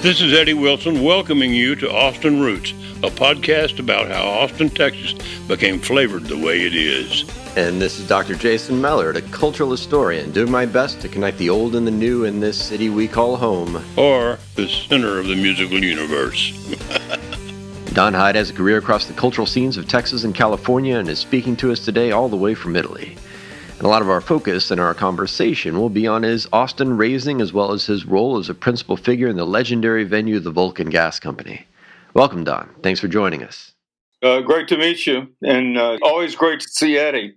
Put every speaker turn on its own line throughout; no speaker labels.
This is Eddie Wilson welcoming you to Austin Roots, a podcast about how Austin, Texas became flavored the way it is.
And this is Dr. Jason Mellard, a cultural historian, doing my best to connect the old and the new in this city we call home.
Or the center of the musical universe.
Don Hyde has a career across the cultural scenes of Texas and California and is speaking to us today all the way from Italy. And a lot of our focus in our conversation will be on his Austin raising as well as his role as a principal figure in the legendary venue, the Vulcan Gas Company. Welcome, Don. Thanks for joining us.
Great to meet you, and always great to see Eddie.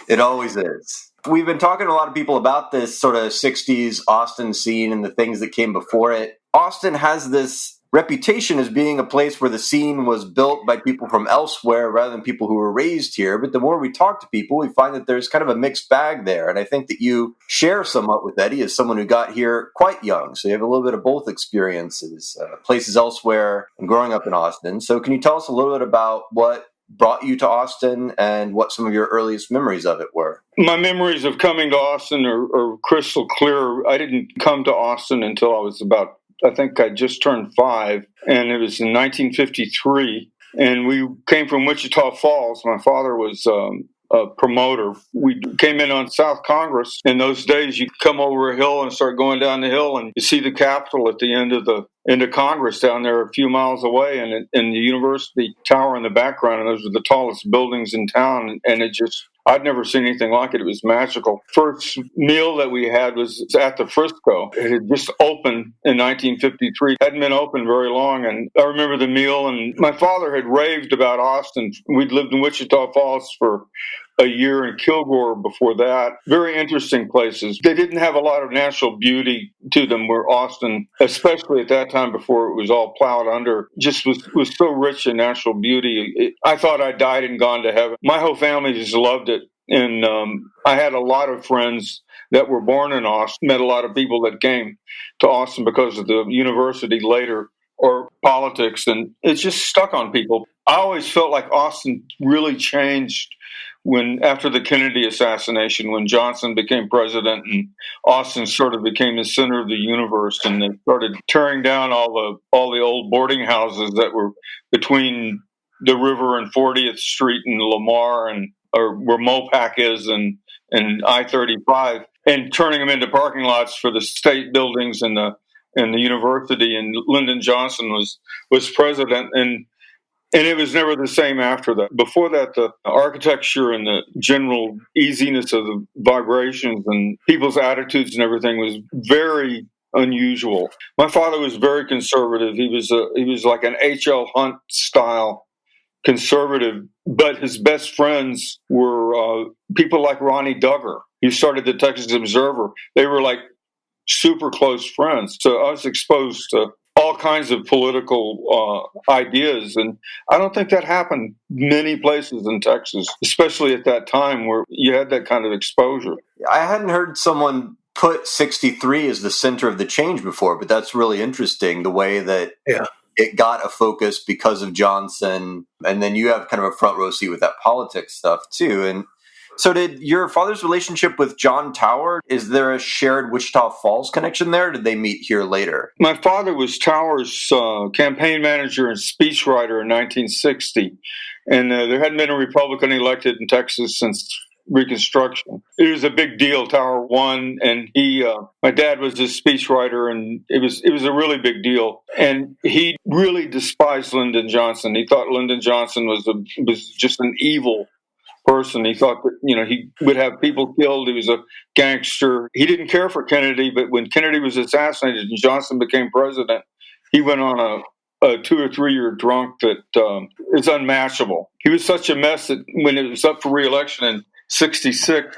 It always is. We've been talking to a lot of people about this sort of 60s Austin scene and the things that came before it. Austin has this reputation as being a place where the scene was built by people from elsewhere rather than people who were raised here. But the more we talk to people, we find that there's kind of a mixed bag there. And I think that you share somewhat with Eddie as someone who got here quite young. So you have a little bit of both experiences, places elsewhere and growing up in Austin. So can you tell us a little bit about what brought you to Austin and what some of your earliest memories of it were?
My memories of coming to Austin are crystal clear. I didn't come to Austin until I was I think I just turned 5, and it was in 1953, and we came from Wichita Falls. My father was a promoter. We came in on South Congress. In those days, you come over a hill and start going down the hill, and you see the Capitol at the end of Congress down there a few miles away, and the University Tower in the background, and those are the tallest buildings in town, and I'd never seen anything like it. It was magical. First meal that we had was at the Frisco. It had just opened in 1953. It hadn't been open very long, and I remember the meal, and my father had raved about Austin. We'd lived in Wichita Falls for a year in Kilgore before that. Very interesting places. They didn't have a lot of natural beauty to them, where Austin, especially at that time before it was all plowed under, just was so rich in natural beauty. I thought I died and gone to heaven. My whole family just loved it. And I had a lot of friends that were born in Austin, met a lot of people that came to Austin because of the university later or politics, and it's just stuck on people. I always felt like Austin really changed after the Kennedy assassination, when Johnson became president and Austin sort of became the center of the universe, and they started tearing down all the old boarding houses that were between the river and 40th Street and Lamar or where Mopac is and I-35, and turning them into parking lots for the state buildings and the university. And Lyndon Johnson was president, and it was never the same after that. Before that, the architecture and the general easiness of the vibrations and people's attitudes and everything was very unusual. My father was very conservative. He was like an H.L. Hunt style conservative, but his best friends were people like Ronnie Dugger. He started the Texas Observer. They were like super close friends. So I was exposed to all kinds of political ideas, and I don't think that happened many places in Texas, especially at that time where you had that kind of exposure.
I hadn't heard someone put 63 as the center of the change before, but that's really interesting, the way that it got a focus because of Johnson, and then you have kind of a front row seat with that politics stuff too. And so did your father's relationship with John Tower, is there a shared Wichita Falls connection there? Or did they meet here later?
My father was Tower's campaign manager and speechwriter in 1960, and there hadn't been a Republican elected in Texas since Reconstruction. It was a big deal. Tower won, and my dad was his speechwriter, and it was a really big deal. And he really despised Lyndon Johnson. He thought Lyndon Johnson was just an evil person. He thought that, he would have people killed. He was a gangster. He didn't care for Kennedy, but when Kennedy was assassinated and Johnson became president, he went on a 2 or 3 year drunk that is unmatchable. He was such a mess that when it was up for reelection in 66,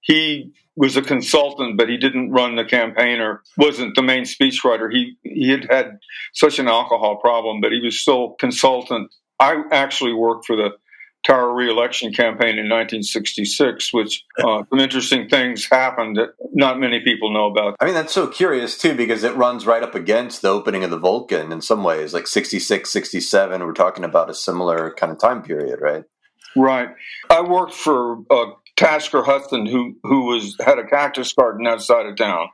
he was a consultant, but he didn't run the campaign or wasn't the main speechwriter. He had such an alcohol problem, but he was still consultant. I actually worked for the Tower reelection campaign in 1966, which some interesting things happened that not many people know about.
I mean, that's so curious, too, because it runs right up against the opening of the Vulcan in some ways, like 66, 67. We're talking about a similar kind of time period, right?
Right. I worked for Tasker Hudson, who had a cactus garden outside of town.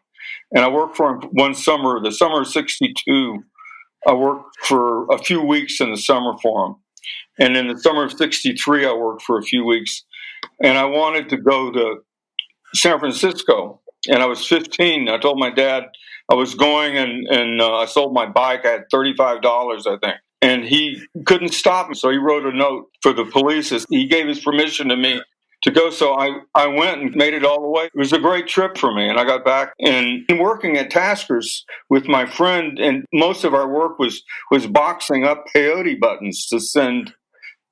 And I worked for him one summer, the summer of 62. I worked for a few weeks in the summer for him. And in the summer of 63, I worked for a few weeks. And I wanted to go to San Francisco. And I was 15. I told my dad I was going, and I sold my bike. I had $35, I think. And he couldn't stop me. So he wrote a note for the police. He gave his permission to me to go. So I went and made it all the way. It was a great trip for me. And I got back and working at Tasker's with my friend. And most of our work was boxing up peyote buttons to send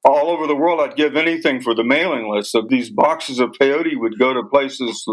all over the world. I'd give anything for the mailing list of these boxes of peyote. Would go to places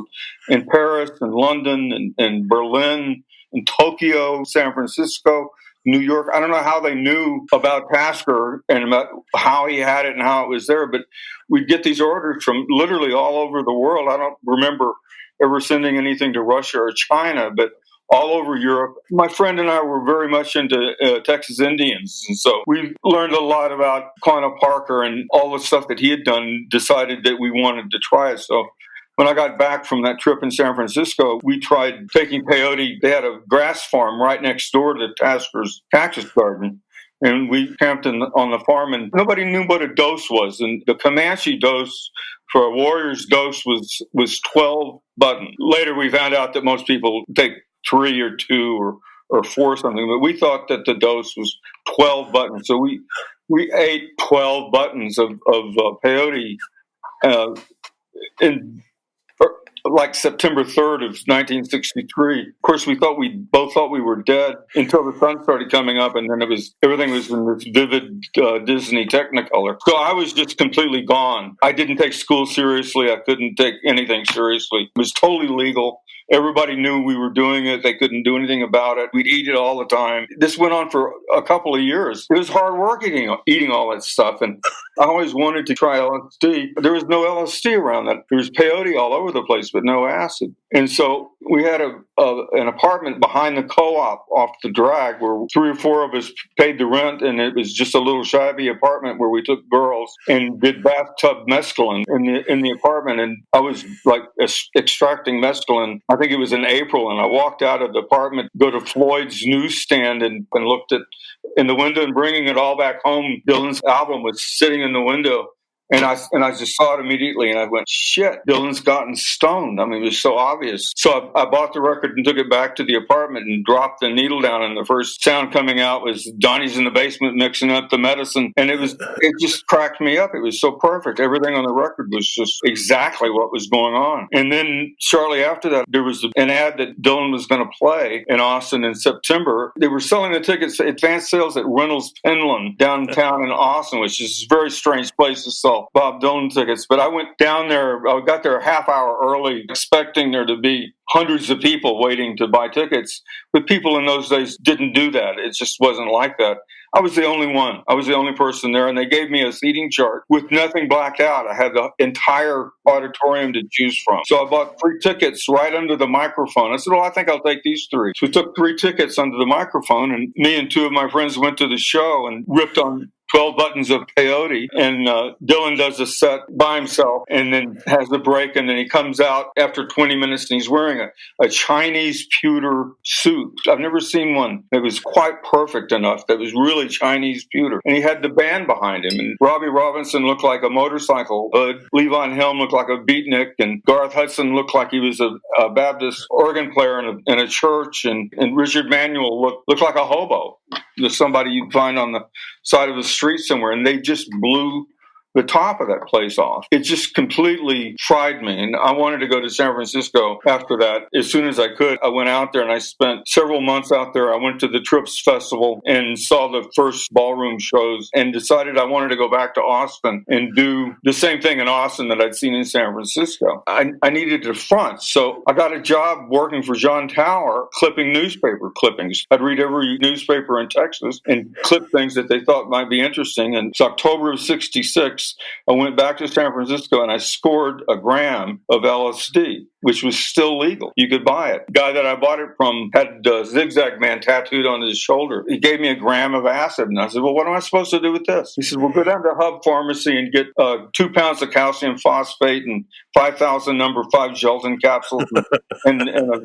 in Paris and London and Berlin and Tokyo, San Francisco, New York. I don't know how they knew about Tasker and about how he had it and how it was there, but we'd get these orders from literally all over the world. I don't remember ever sending anything to Russia or China, but all over Europe. My friend and I were very much into Texas Indians, and so we learned a lot about Quanah Parker and all the stuff that he had done, decided that we wanted to try it. So when I got back from that trip in San Francisco, we tried taking peyote. They had a grass farm right next door to Tasker's cactus garden. And we camped on the farm, and nobody knew what a dose was. And the Comanche dose for a warrior's dose was 12 buttons. Later, we found out that most people take 3 or 2 or 4 something, but we thought that the dose was 12 buttons. So we ate 12 buttons of peyote in like September 3rd of 1963. Of course, we both thought we were dead until the sun started coming up, and then everything was in this vivid Disney Technicolor. So I was just completely gone. I didn't take school seriously. I couldn't take anything seriously. It was totally legal. Everybody knew we were doing it. They couldn't do anything about it. We'd eat it all the time. This went on for a couple of years. It was hard work eating all that stuff, and I always wanted to try LSD. There was no LSD around that. There was peyote all over the place, but no acid. And so we had an apartment behind the co-op off the drag where 3 or 4 of us paid the rent, and it was just a little shabby apartment where we took girls and did bathtub mescaline in the apartment. And I was like extracting mescaline. I think it was in April, and I walked out of the apartment, go to Floyd's newsstand and looked in the window and bringing it all back home. Dylan's album was sitting in the window. And I just saw it immediately, and I went, shit, Dylan's gotten stoned. I mean, it was so obvious. So I bought the record and took it back to the apartment and dropped the needle down, and the first sound coming out was Donnie's in the basement mixing up the medicine. And it just cracked me up. It was so perfect. Everything on the record was just exactly what was going on. And then shortly after that, there was an ad that Dylan was going to play in Austin in September. They were selling the tickets, advanced sales at Reynolds Penland downtown in Austin, which is a very strange place to sell Bob Dylan tickets. But I went down there, I got there a half hour early, expecting there to be hundreds of people waiting to buy tickets. But people in those days didn't do that. It just wasn't like that. I was the only one. I was the only person there, and they gave me a seating chart with nothing blacked out. I had the entire auditorium to choose from. So I bought 3 tickets right under the microphone. I said, well, I think I'll take these 3. So we took 3 tickets under the microphone, and me and 2 of my friends went to the show and ripped on 12 buttons of peyote, and Dylan does a set by himself and then has a break, and then he comes out after 20 minutes and he's wearing a Chinese pewter suit. I've never seen one that was quite perfect enough, that was really Chinese pewter. And he had the band behind him, and Robbie Robinson looked like a motorcycle hood, Levon Helm looked like a beatnik, and Garth Hudson looked like he was a Baptist organ player in a church, and Richard Manuel looked like a hobo. There's somebody you'd find on the side of the street somewhere, and they just blew the top of that place off. It just completely fried me, and I wanted to go to San Francisco after that as soon as I could. I went out there, and I spent several months out there. I went to the Trips Festival and saw the first ballroom shows and decided I wanted to go back to Austin and do the same thing in Austin that I'd seen in San Francisco. I needed a front, so I got a job working for John Tower, clipping newspaper clippings. I'd read every newspaper in Texas and clip things that they thought might be interesting. And it's October of 66. I went back to San Francisco and I scored a gram of LSD, which was still legal. You could buy it. The guy that I bought it from had Zigzag Man tattooed on his shoulder. He gave me a gram of acid, and I said, well, what am I supposed to do with this? He said, well, go down to Hub Pharmacy and get 2 pounds of calcium phosphate and 5,000 number 5 gelatin capsules and a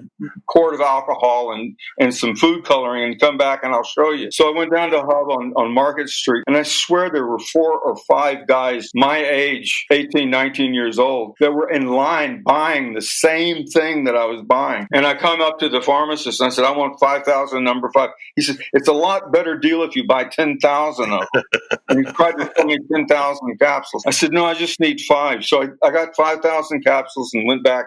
quart of alcohol and some food coloring, and come back and I'll show you. So I went down to Hub on Market Street, and I swear there were 4 or 5 guys my age, 18, 19 years old, that were in line buying the same thing that I was buying. And I come up to the pharmacist and I said, I want 5,000 number 5. He said, it's a lot better deal if you buy 10,000 of them. And he tried to sell me 10,000 capsules. I said, no, I just need 5. So I got 5,000 capsules and went back.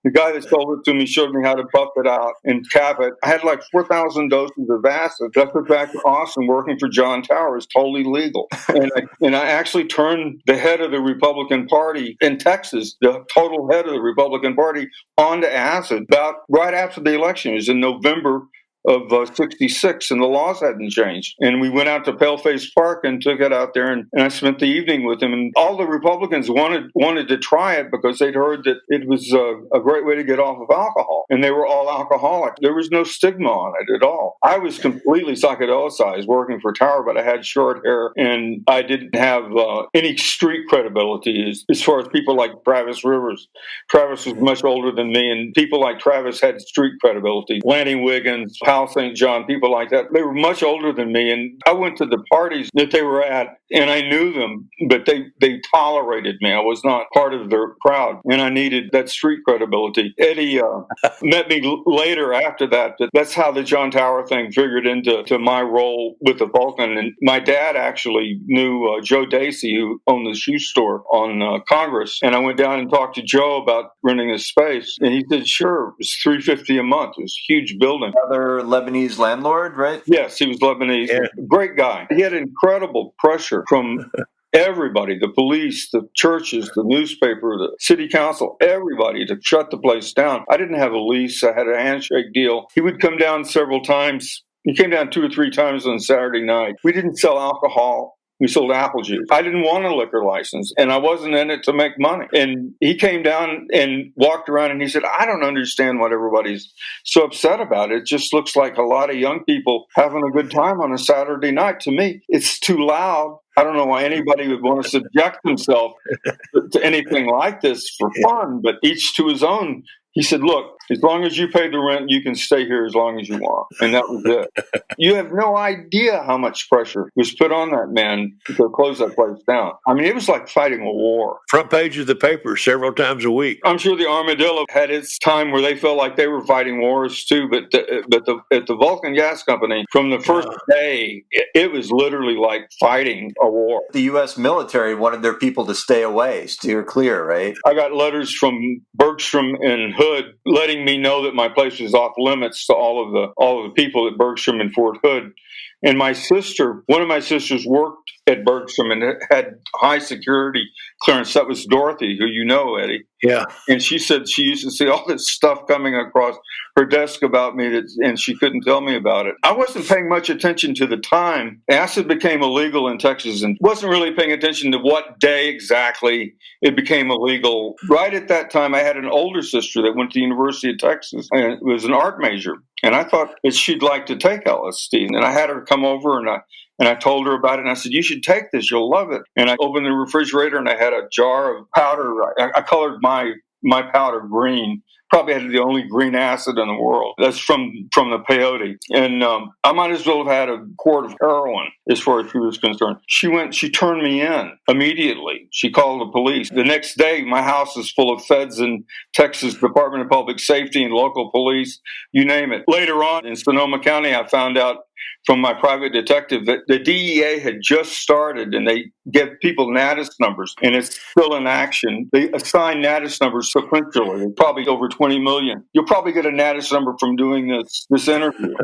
The guy that sold it to me showed me how to buff it out and cap it. I had like 4,000 doses of acid. I put back to Austin working for John Tower. It's totally legal. And I actually turned the head of the Republican Party in Texas, the total head of the Republican Party, onto acid about right after the election. It was in November of 66, and the laws hadn't changed. And we went out to Paleface Park and took it out there, and I spent the evening with him. And all the Republicans wanted to try it because they'd heard that it was a great way to get off of alcohol. And they were all alcoholic. There was no stigma on it at all. I was completely psychedelicized working for Tower, but I had short hair, and I didn't have any street credibility as far as people like Travis Rivers. Travis was much older than me, and people like Travis had street credibility. Lanny Wiggins, St. John, people like that. They were much older than me, and I went to the parties that they were at, and I knew them, but they tolerated me. I was not part of their crowd, and I needed that street credibility. Eddie met me later after that, but that's how the John Tower thing figured into my role with the Vulcan. And my dad actually knew Joe Dacey, who owned the shoe store on Congress, and I went down and talked to Joe about renting a space, and he said, sure, it was $350 a month. It was a huge building.
Another Lebanese landlord, right?
Yes, he was Lebanese. Yeah. Great guy. He had incredible pressure from everybody, the police, the churches, the newspaper, the city council, everybody to shut the place down. I didn't have a lease. I had a handshake deal. He would come down several times. He came down 2 or 3 times on Saturday night. We didn't sell alcohol. We sold apple juice. I didn't want a liquor license, and I wasn't in it to make money. And he came down and walked around, and he said, I don't understand what everybody's so upset about. It just looks like a lot of young people having a good time on a Saturday night. To me, it's too loud. I don't know why anybody would want to subject themselves to anything like this for fun, but each to his own. He said, look, as long as you pay the rent, you can stay here as long as you want. And that was it. You have no idea how much pressure was put on that man to close that place down. I mean, it was like fighting a war.
Front page of the paper several times a week.
I'm sure the Armadillo had its time where they felt like they were fighting wars too, but at the Vulcan Gas Company, from the first day, it was literally like fighting a war.
The U.S. military wanted their people to stay away, steer clear, right?
I got letters from Bergstrom and Hood letting me know that my place was off limits to all of the people at Bergstrom and Fort Hood. And my sister, one of my sisters worked at Bergstrom and had high security clearance. That was Dorothy, who you know, Eddie.
Yeah.
And she said she used to see all this stuff coming across her desk about me, and she couldn't tell me about it. I wasn't paying much attention to the time. Acid became illegal in Texas, and wasn't really paying attention to what day exactly it became illegal. Right at that time, I had an older sister that went to the University of Texas and was an art major. And I thought that she'd like to take LSD. And I had her come over, and I told her about it. And I said, you should take this. You'll love it. And I opened the refrigerator, and I had a jar of powder. I colored my powder green. Probably had the only green acid in the world. That's from the peyote. And I might as well have had a quart of heroin as far as she was concerned. She turned me in immediately. She called the police. The next day, my house is full of feds in Texas Department of Public Safety and local police, you name it. Later on in Sonoma County, I found out from my private detective that the DEA had just started, and they give people NADIS numbers, and it's still in action. They assign NADIS numbers sequentially, probably over 20 million. You'll probably get a NADIS number from doing this interview.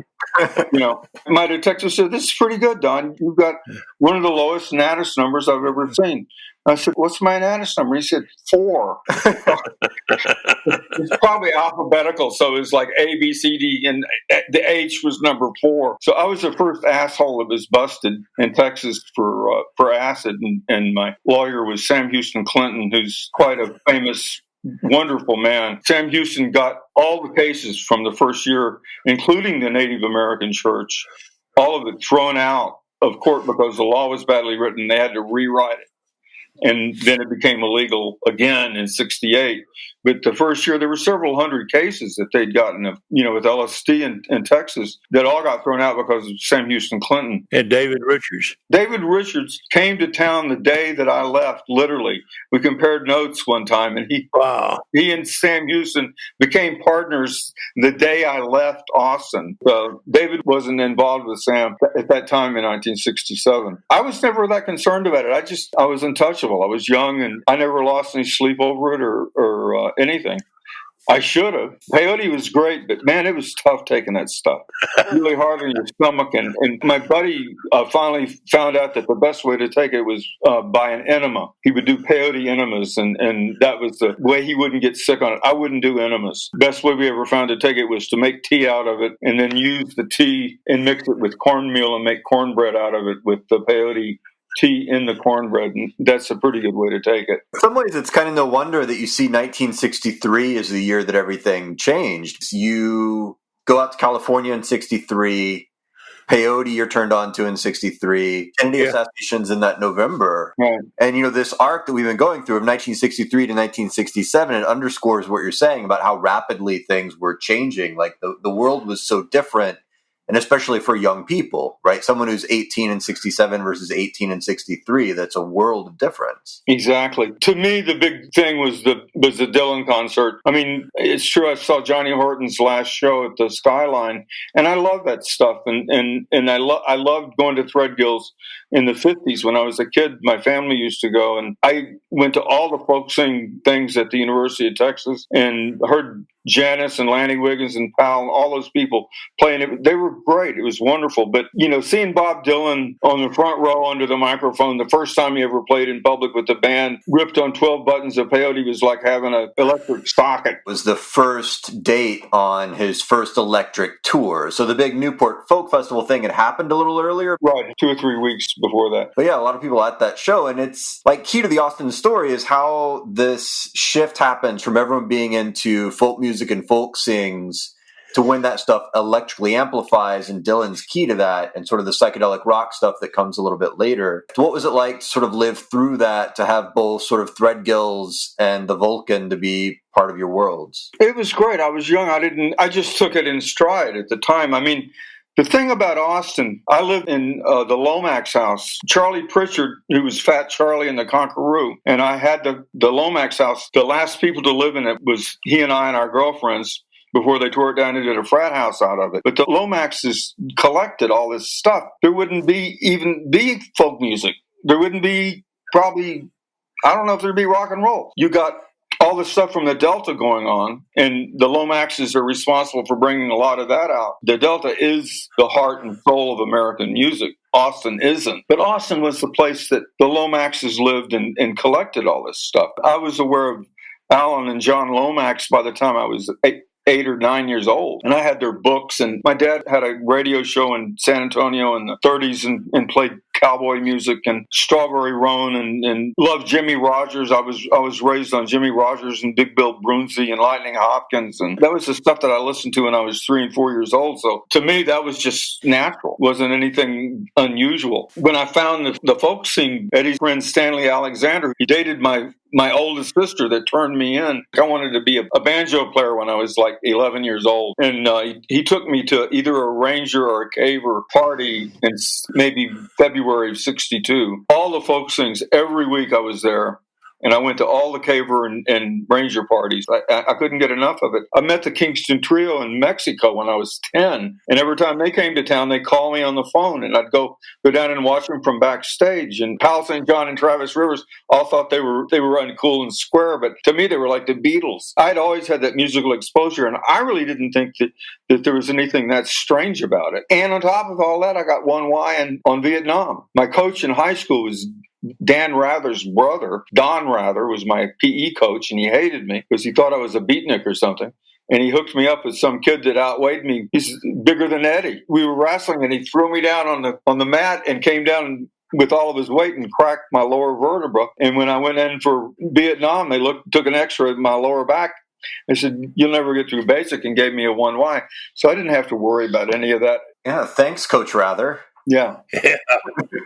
You know, my detective said, this is pretty good, Don. You've got one of the lowest NADIS numbers I've ever seen. I said, what's my NADIS number? He said, 4. It's probably alphabetical, so it was like A, B, C, D, and the H was number 4. So I was the first asshole that was busted in Texas for acid, and my lawyer was Sam Houston Clinton, who's quite a famous, wonderful man. Sam Houston got all the cases from the first year, including the Native American church, all of it thrown out of court because the law was badly written. They had to rewrite it. and then it became illegal again in '68. But the first year, there were several hundred cases that they'd gotten, with LSD in Texas that all got thrown out because of Sam Houston Clinton.
And David Richards.
David Richards came to town the day that I left, literally. We compared notes one time, and he and Sam Houston became partners the day I left Austin. David wasn't involved with Sam at that time in 1967. I was never that concerned about it. I was untouchable. I was young, and I never lost any sleep over it or anything. I should have. Peyote was great, but man, it was tough taking that stuff. Really hard on your stomach. And my buddy finally found out that the best way to take it was by an enema. He would do peyote enemas, and that was the way he wouldn't get sick on it. I wouldn't do enemas. Best way we ever found to take it was to make tea out of it and then use the tea and mix it with cornmeal and make cornbread out of it with the peyote tea in the cornbread, and that's a pretty good way to take it.
In some ways, it's kind of no wonder that you see 1963 as the year that everything changed. You go out to California in 63, peyote you're turned on to in 63, Kennedy assassinations in that November.
Right.
And, this arc that we've been going through of 1963 to 1967, it underscores what you're saying about how rapidly things were changing. Like the world was so different. And especially for young people, right? Someone who's 18 in 67 versus 18 in 63, that's a world of difference.
Exactly. To me, the big thing was the Dylan concert. I mean, it's true. I saw Johnny Horton's last show at the Skyline, and I love that stuff. And I loved going to Threadgill's in the 50s when I was a kid. My family used to go, and I went to all the folk sing things at the University of Texas and heard Janice and Lanny Wiggins and Powell, all those people playing it. They were great. It was wonderful. But, seeing Bob Dylan on the front row under the microphone, the first time he ever played in public with the band, ripped on 12 buttons of peyote was like having an electric socket.
It was the first date on his first electric tour. So the big Newport Folk Festival thing had happened a little earlier.
Right, 2 or 3 weeks before that.
But yeah, a lot of people at that show. And it's like key to the Austin story is how this shift happens from everyone being into folk music and folk sings to when that stuff electrically amplifies, and Dylan's key to that, and sort of the psychedelic rock stuff that comes a little bit later. So what was it like to sort of live through that, to have both sort of Threadgill's and the Vulcan to be part of your worlds?
It was great. I was young. I just took it in stride at the time. I mean, the thing about Austin, I lived in the Lomax house. Charlie Pritchard, who was Fat Charlie in the Conqueror, and I had the Lomax house. The last people to live in it was he and I and our girlfriends before they tore it down and did a frat house out of it. But the Lomaxes collected all this stuff. There wouldn't be folk music. There wouldn't be I don't know if there'd be rock and roll. You got all the stuff from the Delta going on, and the Lomaxes are responsible for bringing a lot of that out. The Delta is the heart and soul of American music. Austin isn't. But Austin was the place that the Lomaxes lived and collected all this stuff. I was aware of Alan and John Lomax by the time I was 8 or 9 years old. And I had their books, and my dad had a radio show in San Antonio in the 30s and played cowboy music and Strawberry Roan and loved Jimmy Rogers. I was raised on Jimmy Rogers and Big Bill Brunsey and Lightning Hopkins, and that was the stuff that I listened to when I was 3 and 4 years old. So to me, that was just natural. Wasn't anything unusual. When I found the folk scene, Eddie's friend Stanley Alexander, he dated my oldest sister that turned me in. I wanted to be a banjo player when I was like 11 years old. And he took me to either a Ranger or a Caver party in maybe February of 62. All the folk sings, every week I was there. And I went to all the Caver and Ranger parties. I couldn't get enough of it. I met the Kingston Trio in Mexico when I was 10. And every time they came to town, they'd call me on the phone. And I'd go down and watch them from backstage. And Hal St. John and Travis Rivers all thought they were running cool and square. But to me, they were like the Beatles. I'd always had that musical exposure. And I really didn't think that there was anything that strange about it. And on top of all that, I got 1Y on Vietnam. My coach in high school was Dan Rather's brother. Don Rather was my PE coach, and he hated me because he thought I was a beatnik or something. And he hooked me up with some kid that outweighed me. He's bigger than Eddie. We were wrestling, and he threw me down on the mat and came down with all of his weight and cracked my lower vertebra. And when I went in for Vietnam, they took an X-ray of my lower back. They said, "You'll never get through basic," and gave me a 1Y. So I didn't have to worry about any of that.
Yeah, thanks, Coach Rather.
Yeah.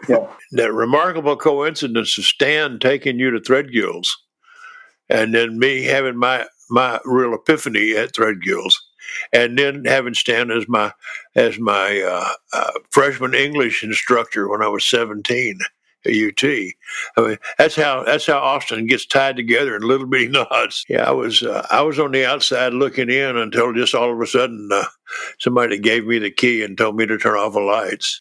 Yeah.
That remarkable coincidence of Stan taking you to Threadgill's, and then me having my real epiphany at Threadgill's, and then having Stan as my freshman English instructor when I was 17 at UT. I mean, that's how Austin gets tied together in little bitty knots. Yeah, I was on the outside looking in until just all of a sudden somebody gave me the key and told me to turn off the lights.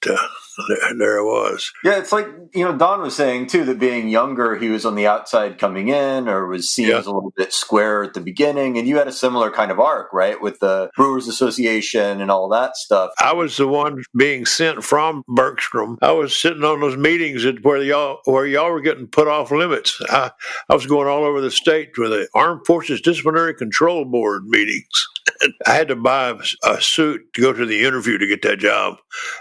There I was.
Yeah, it's like, Don was saying, too, that being younger, he was on the outside coming in or was seen as a little bit square at the beginning. And you had a similar kind of arc, right, with the Brewers Association and all that stuff.
I was the one being sent from Bergstrom. I was sitting on those meetings where y'all were getting put off limits. I was going all over the state with the Armed Forces Disciplinary Control Board meetings. I had to buy a suit to go to the interview to get that job.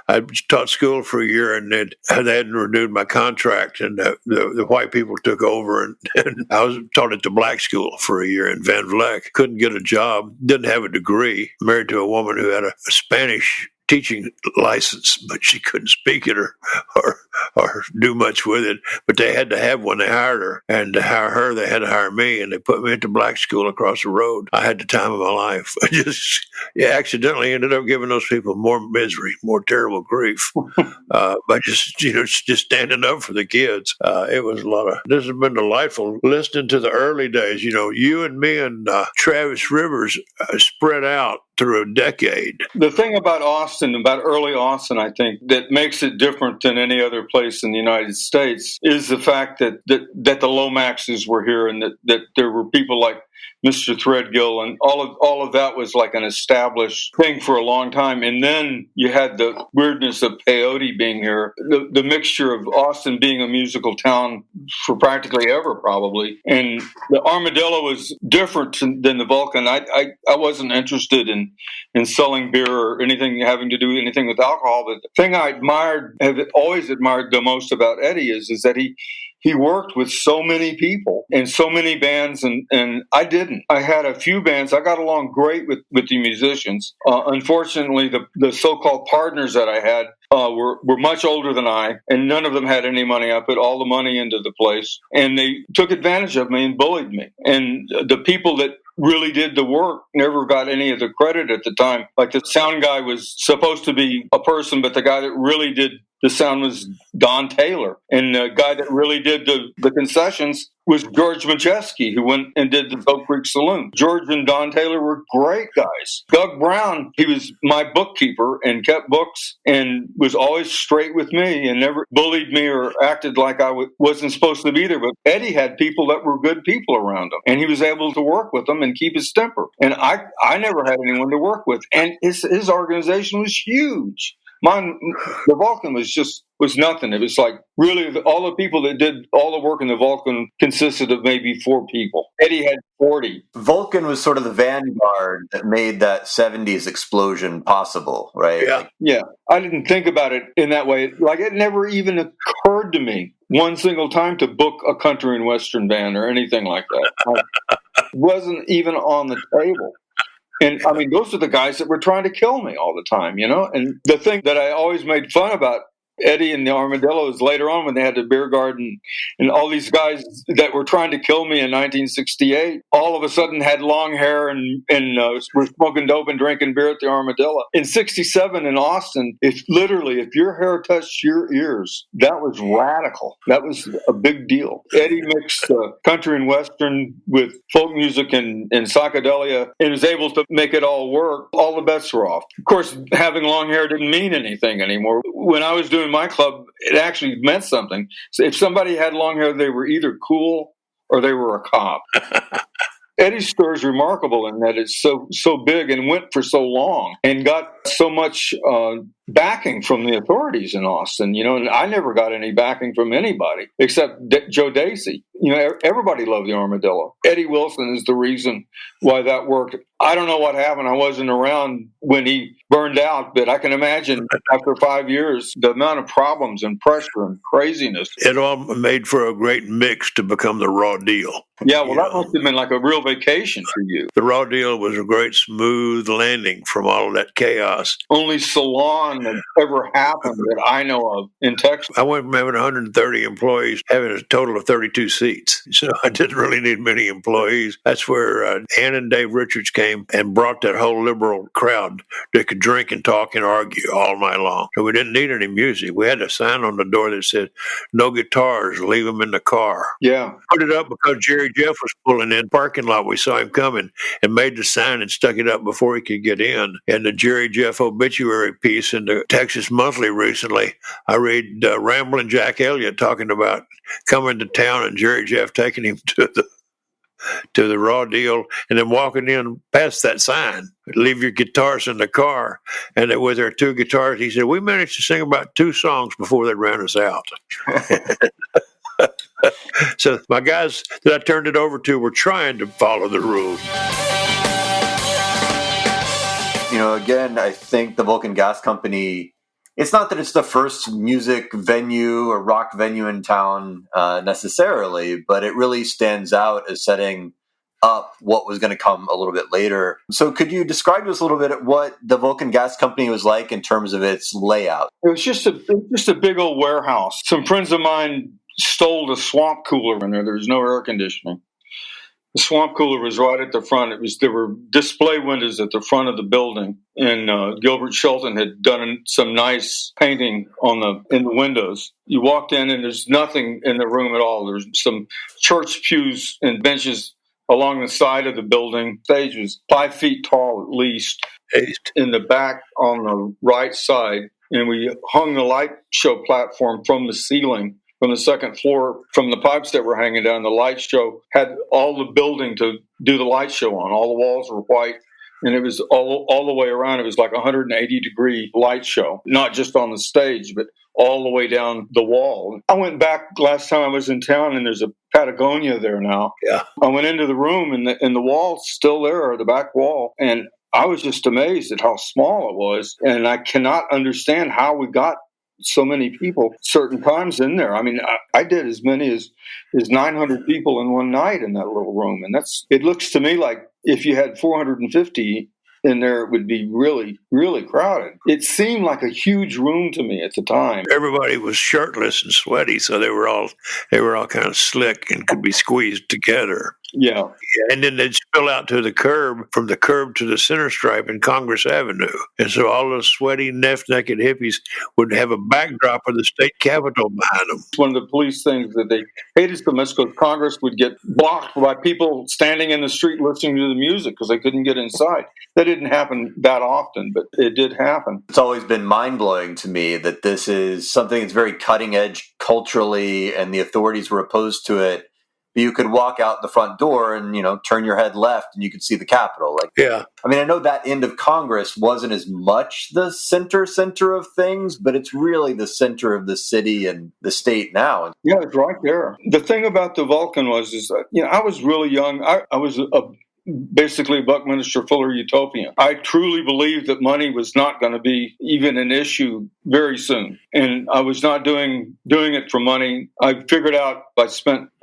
I taught school for a year, and they hadn't renewed my contract, and the white people took over, and I was taught at the black school for a year in Van Vleck. Couldn't get a job, didn't have a degree, married to a woman who had a Spanish teaching license, but she couldn't speak it or do much with it. But they had to have one. They hired her, and to hire her, they had to hire me, and they put me into black school across the road. I had the time of my life. I just accidentally ended up giving those people more misery, more terrible grief, by just standing up for the kids. It was a lot of. This has been delightful listening to the early days. You and me and Travis Rivers spread out through a decade.
The thing about early Austin, I think, that makes it different than any other place in the United States is the fact that the Lomaxes were here, and that there were people like Mr. Threadgill, and all of that was like an established thing for a long time. And then you had the weirdness of peyote being here, the mixture of Austin being a musical town for practically ever, probably. And the Armadillo was different than the Vulcan. I wasn't interested in selling beer or anything having to do anything with alcohol. But the thing have always admired the most about Eddie is that he worked with so many people and so many bands, and I didn't. I had a few bands. I got along great with the musicians. Unfortunately, the so-called partners that I had were much older than I, and none of them had any money. I put all the money into the place, and they took advantage of me and bullied me. And the people that really did the work never got any of the credit at the time. Like the sound guy was supposed to be a person, but the guy that really did the sound was Don Taylor. And the guy that really did the concessions was George Majeski, who went and did the Oak Creek Saloon. George and Don Taylor were great guys. Doug Brown, he was my bookkeeper and kept books and was always straight with me and never bullied me or acted like I wasn't supposed to be there. But Eddie had people that were good people around him, and he was able to work with them and keep his temper. And I never had anyone to work with. And his organization was huge. Mine, the Vulcan was nothing. It was like really all the people that did all the work in the Vulcan consisted of maybe 4 people. Eddie had 40.
Vulcan was sort of the vanguard that made that 70s explosion possible, right?
Yeah. I didn't think about it in that way. Like it never even occurred to me one single time to book a country and western band or anything like that. It wasn't even on the table. And I mean, those are the guys that were trying to kill me all the time, And the thing that I always made fun about Eddie and the Armadillos later on when they had the beer garden and all these guys that were trying to kill me in 1968 all of a sudden had long hair and were smoking dope and drinking beer at the Armadillo. In 67 in Austin, if your hair touched your ears, that was radical. That was a big deal. Eddie mixed country and western with folk music and psychedelia and was able to make it all work. All the bets were off. Of course, having long hair didn't mean anything anymore. When I was doing my club, it actually meant something. So if somebody had long hair, they were either cool or they were a cop. Eddie's story is remarkable in that it's so big and went for so long and got so much backing from the authorities in Austin, and I never got any backing from anybody except Joe Dacey. everybody loved the Armadillo. Eddie Wilson is the reason why that worked. I don't know what happened. I wasn't around when he burned out, but I can imagine after 5 years, the amount of problems and pressure and craziness.
It all made for a great mix to become the Raw Deal.
Yeah, well, that must have been like a real vacation for you.
The Raw Deal was a great smooth landing from all of that chaos.
Only salon that ever happened that I know of in Texas.
I went from having 130 employees having a total of 32 seats. So I didn't really need many employees. That's where Ann and Dave Richards came and brought that whole liberal crowd that could drink and talk and argue all night long. So we didn't need any music. We had a sign on the door that said, "No guitars, leave them in the car."
Yeah.
Put it up because Jerry Jeff was pulling in the parking lot. We saw him coming and made the sign and stuck it up before he could get in. And the Jerry Jeff obituary piece in the Texas Monthly recently, I read Ramblin' Jack Elliott talking about coming to town and Jerry Jeff taking him to the Raw Deal and then walking in past that sign, "Leave your guitars in the car." And with their two guitars, he said, "We managed to sing about 2 songs before they ran us out." So my guys that I turned it over to were trying to follow the rules.
Again, I think the Vulcan Gas Company, it's not that it's the first music venue or rock venue in town necessarily, but it really stands out as setting up what was going to come a little bit later. So could you describe to us a little bit what the Vulcan Gas Company was like in terms of its layout?
It was just a big old warehouse. Some friends of mine stole the swamp cooler in there. There was no air conditioning. The swamp cooler was right at the front. There were display windows at the front of the building, and Gilbert Shelton had done some nice painting in the windows. You walked in, and there's nothing in the room at all. There's some church pews and benches along the side of the building. The stage was 5 feet tall at least. In the back on the right side, and we hung the light show platform from the ceiling. From the second floor, from the pipes that were hanging down, the light show had all the building to do the light show on. All the walls were white, and it was all the way around. It was like a 180-degree light show, not just on the stage, but all the way down the wall. I went back last time I was in town, and there's a Patagonia there now.
Yeah.
I went into the room, and the wall's still there, the back wall, and I was just amazed at how small it was, and I cannot understand how we got so many people certain times in there. I mean, I did as many as 900 people in one night in that little room. And it looks to me like if you had 450 in there, it would be really, really crowded. It seemed like a huge room to me at the time.
Everybody was shirtless and sweaty, so they were all kind of slick and could be squeezed together.
Yeah.
And then they'd spill out to the curb, from the curb to the center stripe in Congress Avenue. And so all those sweaty, naked hippies would have a backdrop of the state capitol behind them.
One of the police things that they hated so much because Congress would get blocked by people standing in the street listening to the music because they couldn't get inside. That didn't happen that often, but it did happen.
It's always been mind-blowing to me that this is something that's very cutting edge culturally, and the authorities were opposed to it. You could walk out the front door and, turn your head left and you could see the Capitol.
Yeah.
I mean, I know that end of Congress wasn't as much the center of things, but it's really the center of the city and the state now.
Yeah, it's right there. The thing about the Vulcan is that, I was really young. I was basically Buckminster Fuller Utopian. I truly believed that money was not going to be even an issue very soon. And I was not doing it for money. I figured out I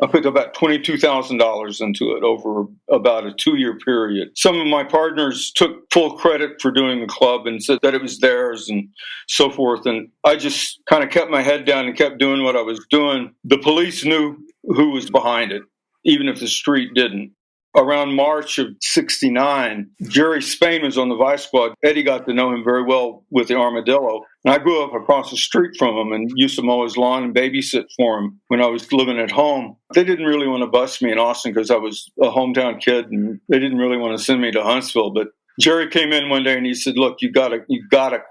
put about $22,000 into it over about a 2-year period. Some of my partners took full credit for doing the club and said that it was theirs and so forth. And I just kind of kept my head down and kept doing what I was doing. The police knew who was behind it, even if the street didn't. Around March of '69, Jerry Spain was on the Vice Squad. Eddie got to know him very well with the Armadillo. And I grew up across the street from him and used to mow his lawn and babysit for him when I was living at home. They didn't really want to bust me in Austin because I was a hometown kid, and they didn't really want to send me to Huntsville. But Jerry came in one day and he said, "Look, you gotta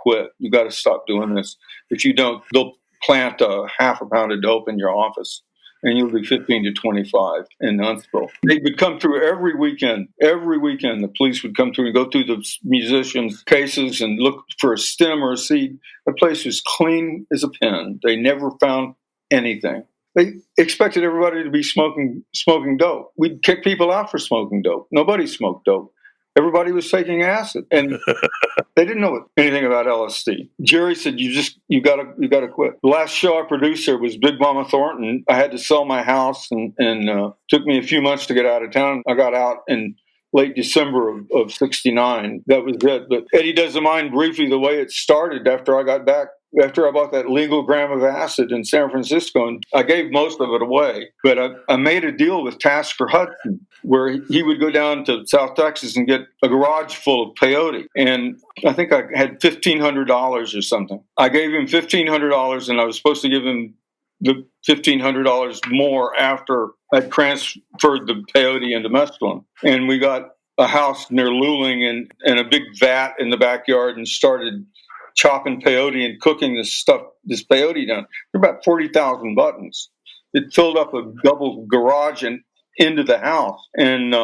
quit. You gotta stop doing this. If you don't, they'll plant a half a pound of dope in your office, and you'll be 15 to 25 in Huntsville." They would come through every weekend. Every weekend, the police would come through and go through the musicians' cases and look for a stem or a seed. The place was clean as a pin. They never found anything. They expected everybody to be smoking dope. We'd kick people out for smoking dope. Nobody smoked dope. Everybody was taking acid, and they didn't know anything about LSD. Jerry said, "You gotta quit." The last show I produced there was Big Mama Thornton. I had to sell my house, and took me a few months to get out of town. I got out in late December of '69. That was it. But Eddie doesn't mind briefly the way it started after I got back. After I bought that legal gram of acid in San Francisco, and I gave most of it away, but I made a deal with Tasker Hudson where he would go down to South Texas and get a garage full of peyote. And I think I had $1,500 or something. I gave him $1,500, and I was supposed to give him the $1,500 more after I transferred the peyote into mescaline. And we got a house near Luling and a big vat in the backyard and started chopping peyote and cooking this peyote down. There were about 40,000 buttons. It filled up a double garage and into the house. And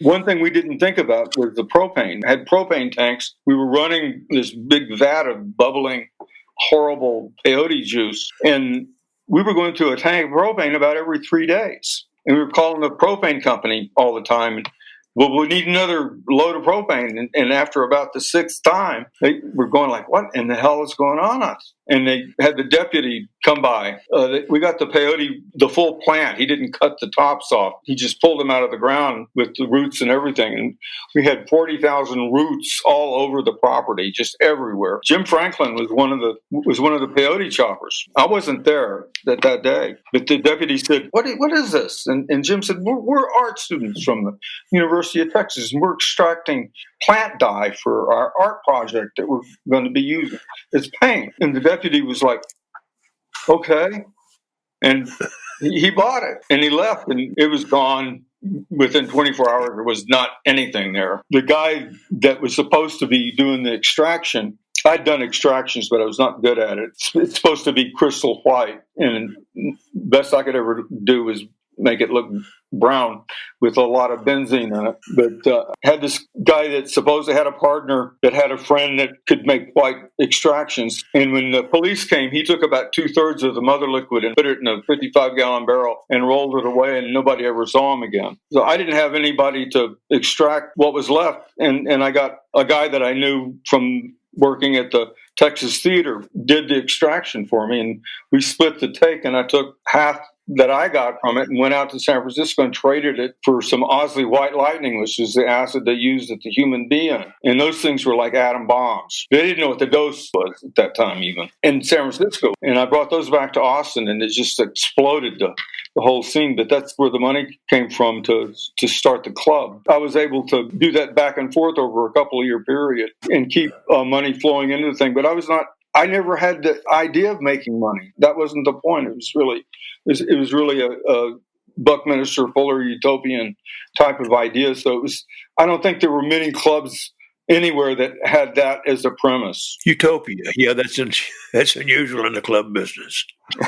one thing we didn't think about was the propane. I had propane tanks. We were running this big vat of bubbling, horrible peyote juice. And we were going through a tank of propane about every 3 days. And we were calling the propane company all the time. And, well, we need another load of propane. And after about the 6th time, they were going like, what in the hell is going on us? And they had the deputy come by. We got the peyote, the full plant. He didn't cut the tops off. He just pulled them out of the ground with the roots and everything. And we had 40,000 roots all over the property, just everywhere. Jim Franklin was one of the peyote choppers. I wasn't there that day, but the deputy said, "What is this?" And Jim said, "We're art students from the University of Texas, and we're extracting plant dye for our art project that we're going to be using. It's paint." And the deputy was like, "Okay." And he bought it and he left, and it was gone within 24 hours. There was not anything there. The guy that was supposed to be doing the extraction, I'd done extractions, but I was not good at it. It's supposed to be crystal white, and best I could ever do was make it look brown with a lot of benzene in it. But had this guy that supposedly had a partner that had a friend that could make white extractions. And when the police came, he took about 2/3 of the mother liquid and put it in a 55-gallon barrel and rolled it away, and nobody ever saw him again. So I didn't have anybody to extract what was left. And I got a guy that I knew from working at the Texas Theater did the extraction for me, and we split the take, and I took half that I got from it and went out to San Francisco and traded it for some Osley White Lightning, which is the acid they used at the Human Bee in. And those things were like atom bombs. They didn't know what the dose was at that time even in San Francisco. And I brought those back to Austin, and it just exploded the whole scene. But that's where the money came from to start the club. I was able to do that back and forth over a couple of year period and keep money flowing into the thing. But I never had the idea of making money. That wasn't the point. It was really a Buckminster Fuller Utopian type of idea. So I don't think there were many clubs anywhere that had that as a premise.
Utopia. Yeah, that's unusual in the club business.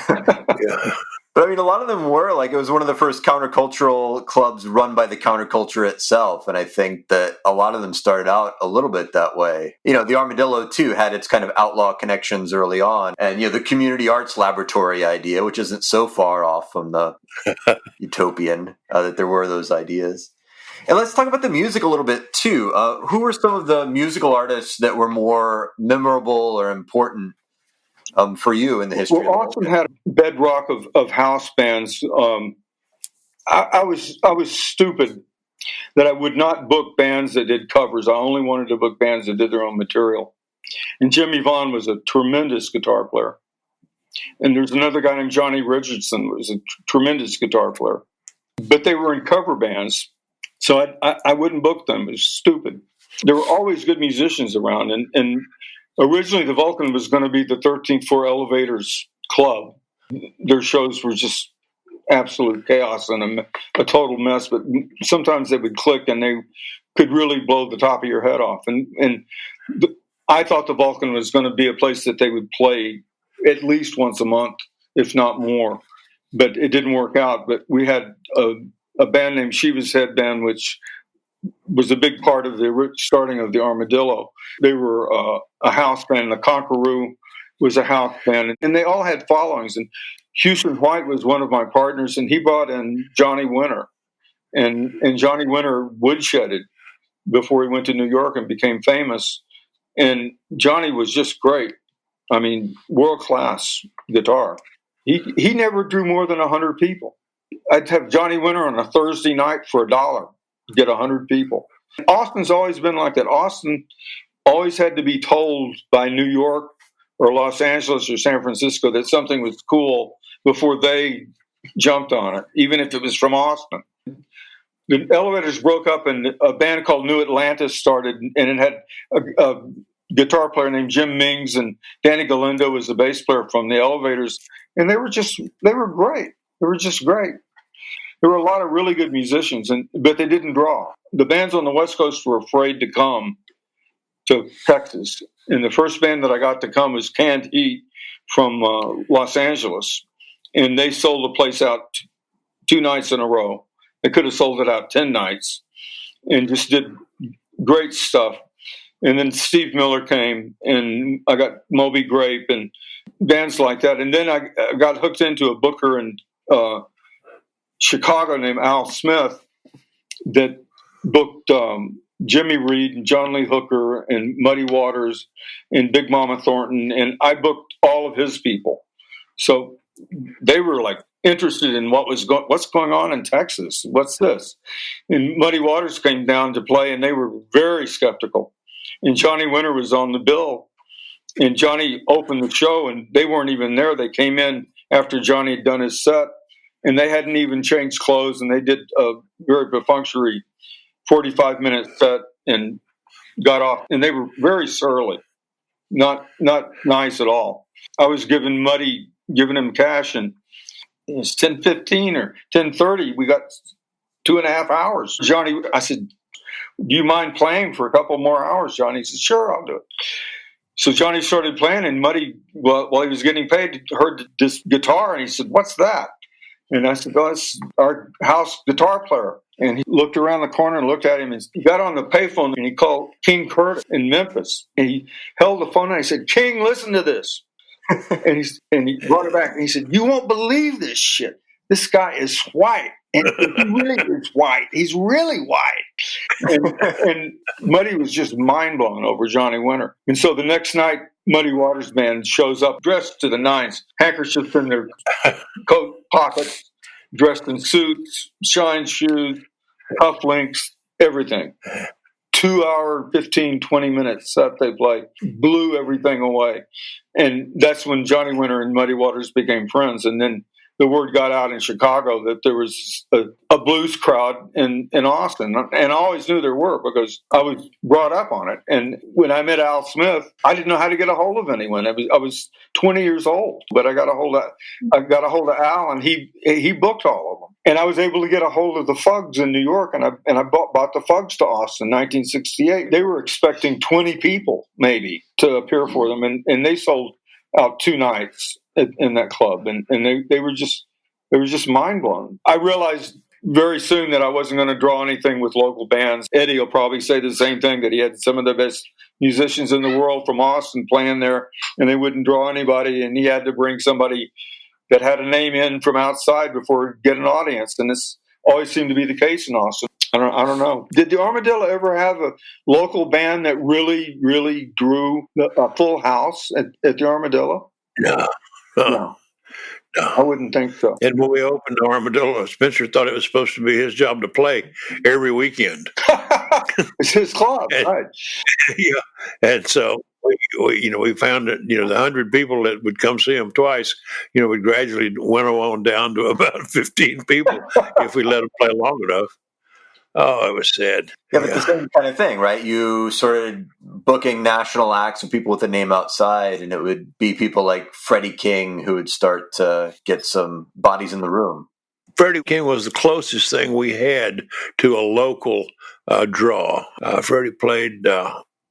Yeah.
But I mean, a lot of them were like, it was one of the first countercultural clubs run by the counterculture itself. And I think that a lot of them started out a little bit that way. You know, the Armadillo, too, had its kind of outlaw connections early on. And, you know, the community arts laboratory idea, which isn't so far off from the Utopian, that there were those ideas. And let's talk about the music a little bit, too. Who were some of the musical artists that were more memorable or important for you in the history?
Well, Austin had a bedrock of house bands. I was stupid that I would not book bands that did covers. I only wanted to book bands that did their own material. And Jimmy Vaughn was a tremendous guitar player. And there's another guy named Johnny Richardson who was a tremendous guitar player. But they were in cover bands, so I wouldn't book them. It was stupid. There were always good musicians around, and originally, the Vulcan was going to be the 13th Floor Elevators Club. Their shows were just absolute chaos and a total mess, but sometimes they would click and they could really blow the top of your head off. I thought the Vulcan was going to be a place that they would play at least once a month, if not more, but it didn't work out. But we had a band named Shiva's Head Band, which was a big part of the starting of the Armadillo. They were a house band. The Conqueror was a house band, and they all had followings. And Houston White was one of my partners, and he brought in Johnny Winter. And Johnny Winter woodshedded before he went to New York and became famous. And Johnny was just great. I mean, world-class guitar. He never drew more than 100 people. I'd have Johnny Winter on a Thursday night for $1, get 100 people. Austin's always been like that. Austin always had to be told by New York or Los Angeles or San Francisco that something was cool before they jumped on it, even if it was from Austin. The Elevators broke up and a band called New Atlantis started, and it had a guitar player named Jim Mings, and Danny Galindo was the bass player from the Elevators, and they were great. They were just great. There were a lot of really good musicians, but they didn't draw. The bands on the West Coast were afraid to come to Texas, and the first band that I got to come was Canned Heat from Los Angeles, and they sold the place out 2 nights in a row. They could have sold it out 10 nights and just did great stuff. And then Steve Miller came, and I got Moby Grape and bands like that. And then I got hooked into a booker in Chicago named Al Smith that booked Jimmy Reed and John Lee Hooker and Muddy Waters and Big Mama Thornton. And I booked all of his people. So they were like interested in what's going on in Texas. What's this? And Muddy Waters came down to play, and they were very skeptical. And Johnny Winter was on the bill, and Johnny opened the show, and they weren't even there. They came in after Johnny had done his set, and they hadn't even changed clothes, and they did a very perfunctory 45-minute set and got off. And they were very surly, not nice at all. I was giving him cash, and it was 10:15 or 10:30. We got 2.5 hours. Johnny, I said, do you mind playing for a couple more hours, Johnny? He said, sure, I'll do it. So Johnny started playing, and Muddy, while he was getting paid, heard this guitar, and he said, what's that? And I said, it's our house guitar player. And he looked around the corner and looked at him, and he got on the payphone, and he called King Curtis in Memphis. And he held the phone, and he said, King, listen to this. and he brought it back, and he said, you won't believe this shit. This guy is white. And he really is white. He's really white. And Muddy was just mind blown over Johnny Winter. And so the next night, Muddy Waters Band shows up dressed to the nines, handkerchiefs in their coat pockets, dressed in suits, shine shoes, cufflinks, everything. 2-hour, 15, 20-minute set they played, blew everything away. And that's when Johnny Winter and Muddy Waters became friends. And then the word got out in Chicago that there was a blues crowd in Austin. And I always knew there were because I was brought up on it. And when I met Al Smith, I didn't know how to get a hold of anyone. I was 20 years old, but I got a hold of Al, and he booked all of them. And I was able to get a hold of the Fugs in New York, and I bought the Fugs to Austin in 1968. They were expecting 20 people maybe to appear for them, and they sold out 2 nights in that club, and they were just mind blown. I realized very soon that I wasn't going to draw anything with local bands. Eddie will probably say the same thing, that he had some of the best musicians in the world from Austin playing there, and they wouldn't draw anybody, and he had to bring somebody that had a name in from outside before he'd get an audience, and this always seemed to be the case in Austin. I don't know. Did the Armadillo ever have a local band that really, really drew a full house at the Armadillo? No. I wouldn't think so.
And when we opened the Armadillo, Spencer thought it was supposed to be his job to play every weekend.
It's his club, right?
Yeah, and so we found that the 100 people that would come see him twice, we gradually went on down to about 15 people if we let them play long enough. Oh, it was sad.
Yeah, but the same kind of thing, right? You started booking national acts with people with a name outside, and it would be people like Freddie King who would start to get some bodies in the room.
Freddie King was the closest thing we had to a local draw. Freddie played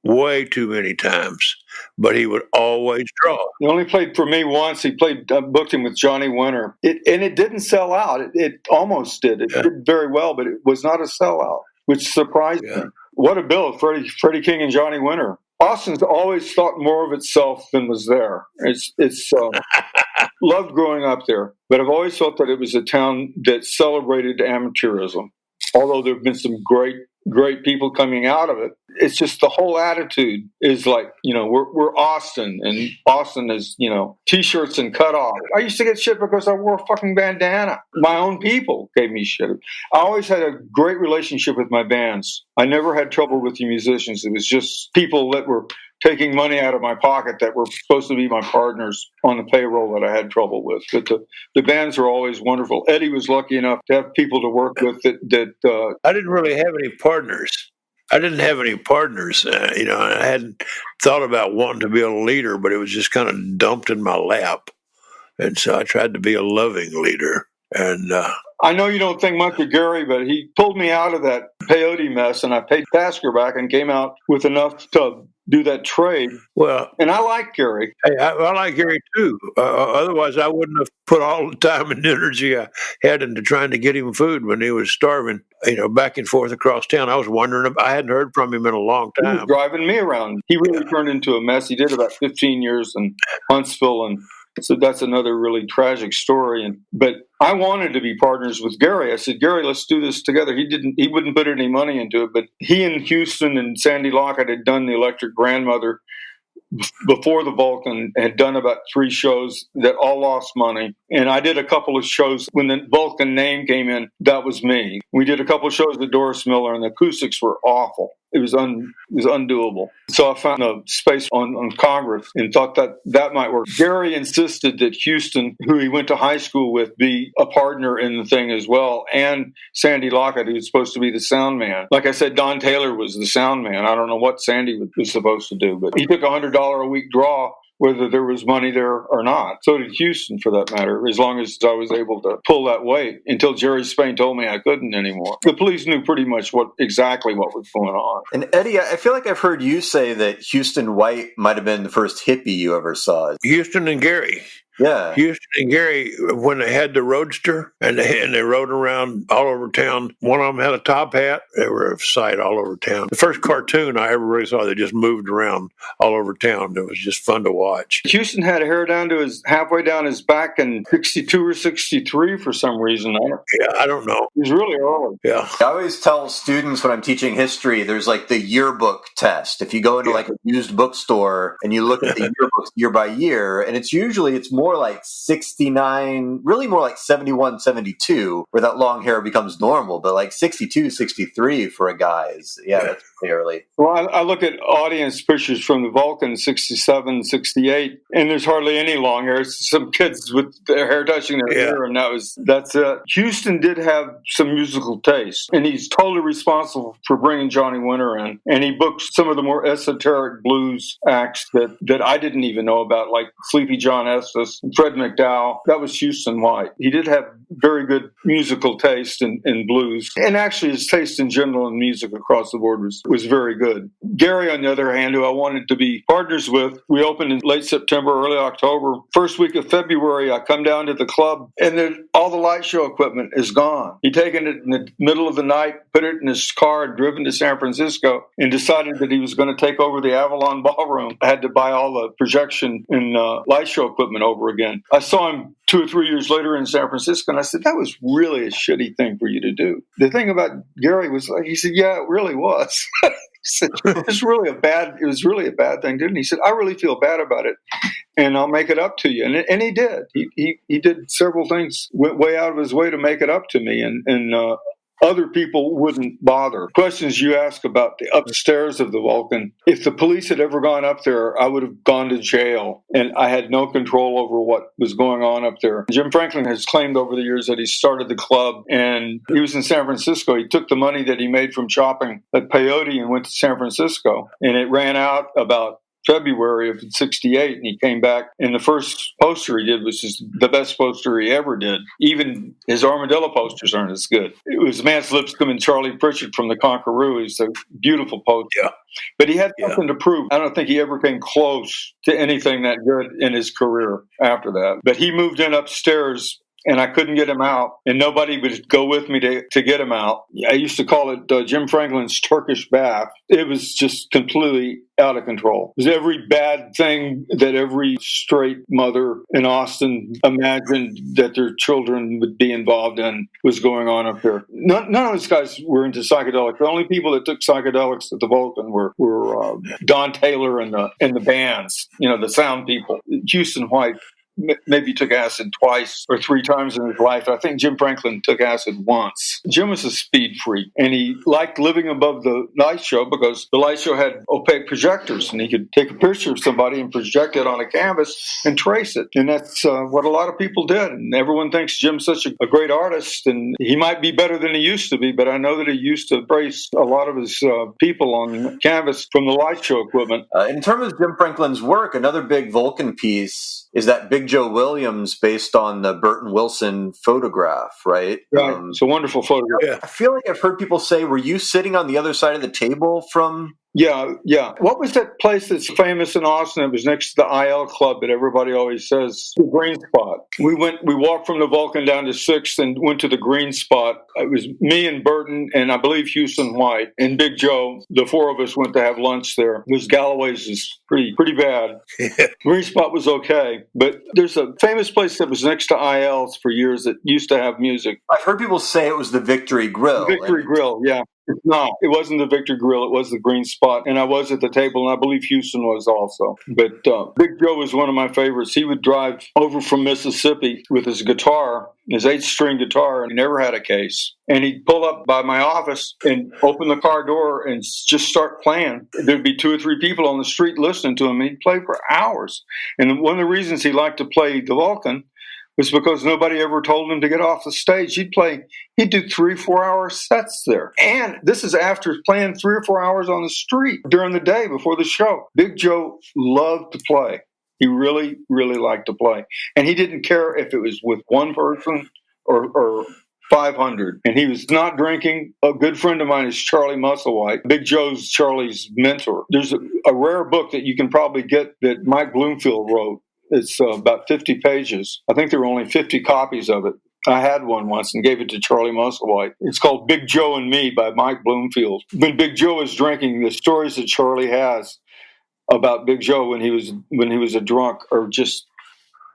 way too many times, but he would always draw.
He only played for me once. He booked him with Johnny Winter. It didn't sell out. It almost did. It did very well, but it was not a sellout, which surprised me. What a bill, Freddie King and Johnny Winter. Austin's always thought more of itself than was there. It's loved growing up there, but I've always felt that it was a town that celebrated amateurism. Although there have been some great people coming out of it, it's just the whole attitude is like, we're Austin, and Austin is, T-shirts and cutoff. I used to get shit because I wore a fucking bandana. My own people gave me shit. I always had a great relationship with my bands. I never had trouble with the musicians. It was just people that were taking money out of my pocket that were supposed to be my partners on the payroll that I had trouble with. But the bands are always wonderful. Eddie was lucky enough to have people to work with that
I didn't really have any partners. I hadn't thought about wanting to be a leader, but it was just kind of dumped in my lap. And so I tried to be a loving leader. And
I know you don't think much of Gary, but he pulled me out of that peyote mess, and I paid Tasker back and came out with enough to do that trade.
Well,
and I like Gary.
I like Gary too. Otherwise, I wouldn't have put all the time and energy I had into trying to get him food when he was starving. Back and forth across town. I was wondering. I hadn't heard from him in a long time.
He was driving me around. He really turned into a mess. He did about 15 years in Huntsville, and so that's another really tragic story. But I wanted to be partners with Gary. I said, Gary, let's do this together. He wouldn't put any money into it, but he and Houston and Sandy Lockett had done the Electric Grandmother before the Vulcan, had done about 3 shows that all lost money. And I did a couple of shows when the Vulcan name came in. That was me. We did a couple of shows with Doris Miller, and the acoustics were awful. It was undoable. So I found a space on Congress and thought that might work. Gary insisted that Houston, who he went to high school with, be a partner in the thing as well, and Sandy Lockett, who was supposed to be the sound man. Like I said, Don Taylor was the sound man. I don't know what Sandy was supposed to do, but he took $100 a week draw whether there was money there or not. So did Houston, for that matter, as long as I was able to pull that weight, until Jerry Spain told me I couldn't anymore. The police knew pretty much exactly what was going on.
And Eddie, I feel like I've heard you say that Houston White might have been the first hippie you ever saw.
Houston and Gary.
Yeah.
Houston and Gary, when they had the Roadster, and they rode around all over town. One of them had a top hat. They were a sight all over town. The first cartoon I ever really saw, they just moved around all over town. It was just fun to watch.
Houston had hair halfway down his back in 62 or 63 for some reason.
I don't know.
He was really early.
Yeah.
I always tell students when I'm teaching history, there's like the yearbook test. If you go into like a used bookstore and you look at the yearbooks year by year, and it's more like 69, really more like 71, 72, where that long hair becomes normal, but like 62, 63 for a guy that's pretty early.
Well, I look at audience pictures from the Vulcan, 67, 68, and there's hardly any long hair. It's some kids with their hair touching their hair, and that's it. Houston did have some musical taste, and he's totally responsible for bringing Johnny Winter in, and he booked some of the more esoteric blues acts that I didn't even know about, like Sleepy John Estes, Fred McDowell. That was Houston White. He did have very good musical taste in blues, and actually his taste in general in music across the board was very good. Gary, on the other hand, who I wanted to be partners with, we opened in late September, early October. First week of February, I come down to the club, and then all the light show equipment is gone. He'd taken it in the middle of the night, put it in his car, driven to San Francisco, and decided that he was going to take over the Avalon Ballroom. I had to buy all the projection and light show equipment over again. I saw him 2 or 3 years later in San Francisco, and I said, that was really a shitty thing for you to do. The thing about Gary was, like, he said, yeah, it really was. He said, it was really a bad thing, didn't he? He said, I really feel bad about it, and I'll make it up to you. And he did. He did several things, went way out of his way to make it up to me, and other people wouldn't bother. Questions you ask about the upstairs of the Vulcan. If the police had ever gone up there, I would have gone to jail, and I had no control over what was going on up there. Jim Franklin has claimed over the years that he started the club, and he was in San Francisco. He took the money that he made from shopping at peyote and went to San Francisco, and it ran out about February of 68, and he came back, and the first poster he did was just the best poster he ever did. Even his armadillo posters aren't as good. It was Mance Lipscomb and Charlie Pritchard from the Conqueroo. It's a beautiful poster. Yeah. But he had something to prove. I don't think he ever came close to anything that good in his career after that. But he moved in upstairs and I couldn't get him out, and nobody would go with me to get him out. I used to call it Jim Franklin's Turkish bath. It was just completely out of control. It was every bad thing that every straight mother in Austin imagined that their children would be involved in was going on up there. None of these guys were into psychedelics. The only people that took psychedelics at the Vulcan were Don Taylor and the bands, the sound people. Houston White maybe took acid twice or three times in his life. I think Jim Franklin took acid once. Jim was a speed freak, and he liked living above the light show because the light show had opaque projectors, and he could take a picture of somebody and project it on a canvas and trace it. And that's what a lot of people did. And everyone thinks Jim's such a great artist, and he might be better than he used to be, but I know that he used to trace a lot of his people on canvas from the light show equipment.
In terms of Jim Franklin's work, another big Vulcan piece is that Big Joe Williams based on the Burton Wilson photograph, right?
Right. It's a wonderful photograph.
Yeah.
I feel like I've heard people say, were you sitting on the other side of the table from...
Yeah. What was that place that's famous in Austin? It was next to the Eitel Club that everybody always says, the Green Spot. We walked from the Vulcan down to 6th and went to the Green Spot. It was me and Burton and I believe Houston White and Big Joe. The four of us went to have lunch there. It was Galloway's is pretty bad. Green Spot was okay, but there's a famous place that was next to Eiel's for years that used to have music.
I've heard people say it was the Victory Grill.
Victory Grill, yeah. No, it wasn't the Victor Grill. It was the Green Spot. And I was at the table, and I believe Houston was also. But Big Joe was one of my favorites. He would drive over from Mississippi with his guitar, his 8-string guitar, and he never had a case. And he'd pull up by my office and open the car door and just start playing. There'd be 2 or 3 people on the street listening to him. He'd play for hours. And one of the reasons he liked to play the Vulcan was because nobody ever told him to get off the stage. He'd do 3-4 hour sets there. And this is after playing 3 or 4 hours on the street during the day before the show. Big Joe loved to play. He really, really liked to play. And he didn't care if it was with one person or 500. And he was not drinking. A good friend of mine is Charlie Musselwhite. Big Joe's Charlie's mentor. There's a rare book that you can probably get that Mike Bloomfield wrote. It's about 50 pages. I think there were only 50 copies of it. I had one once and gave it to Charlie Musselwhite. It's called Big Joe and Me by Mike Bloomfield. When Big Joe is drinking, the stories that Charlie has about Big Joe when he was a drunk are just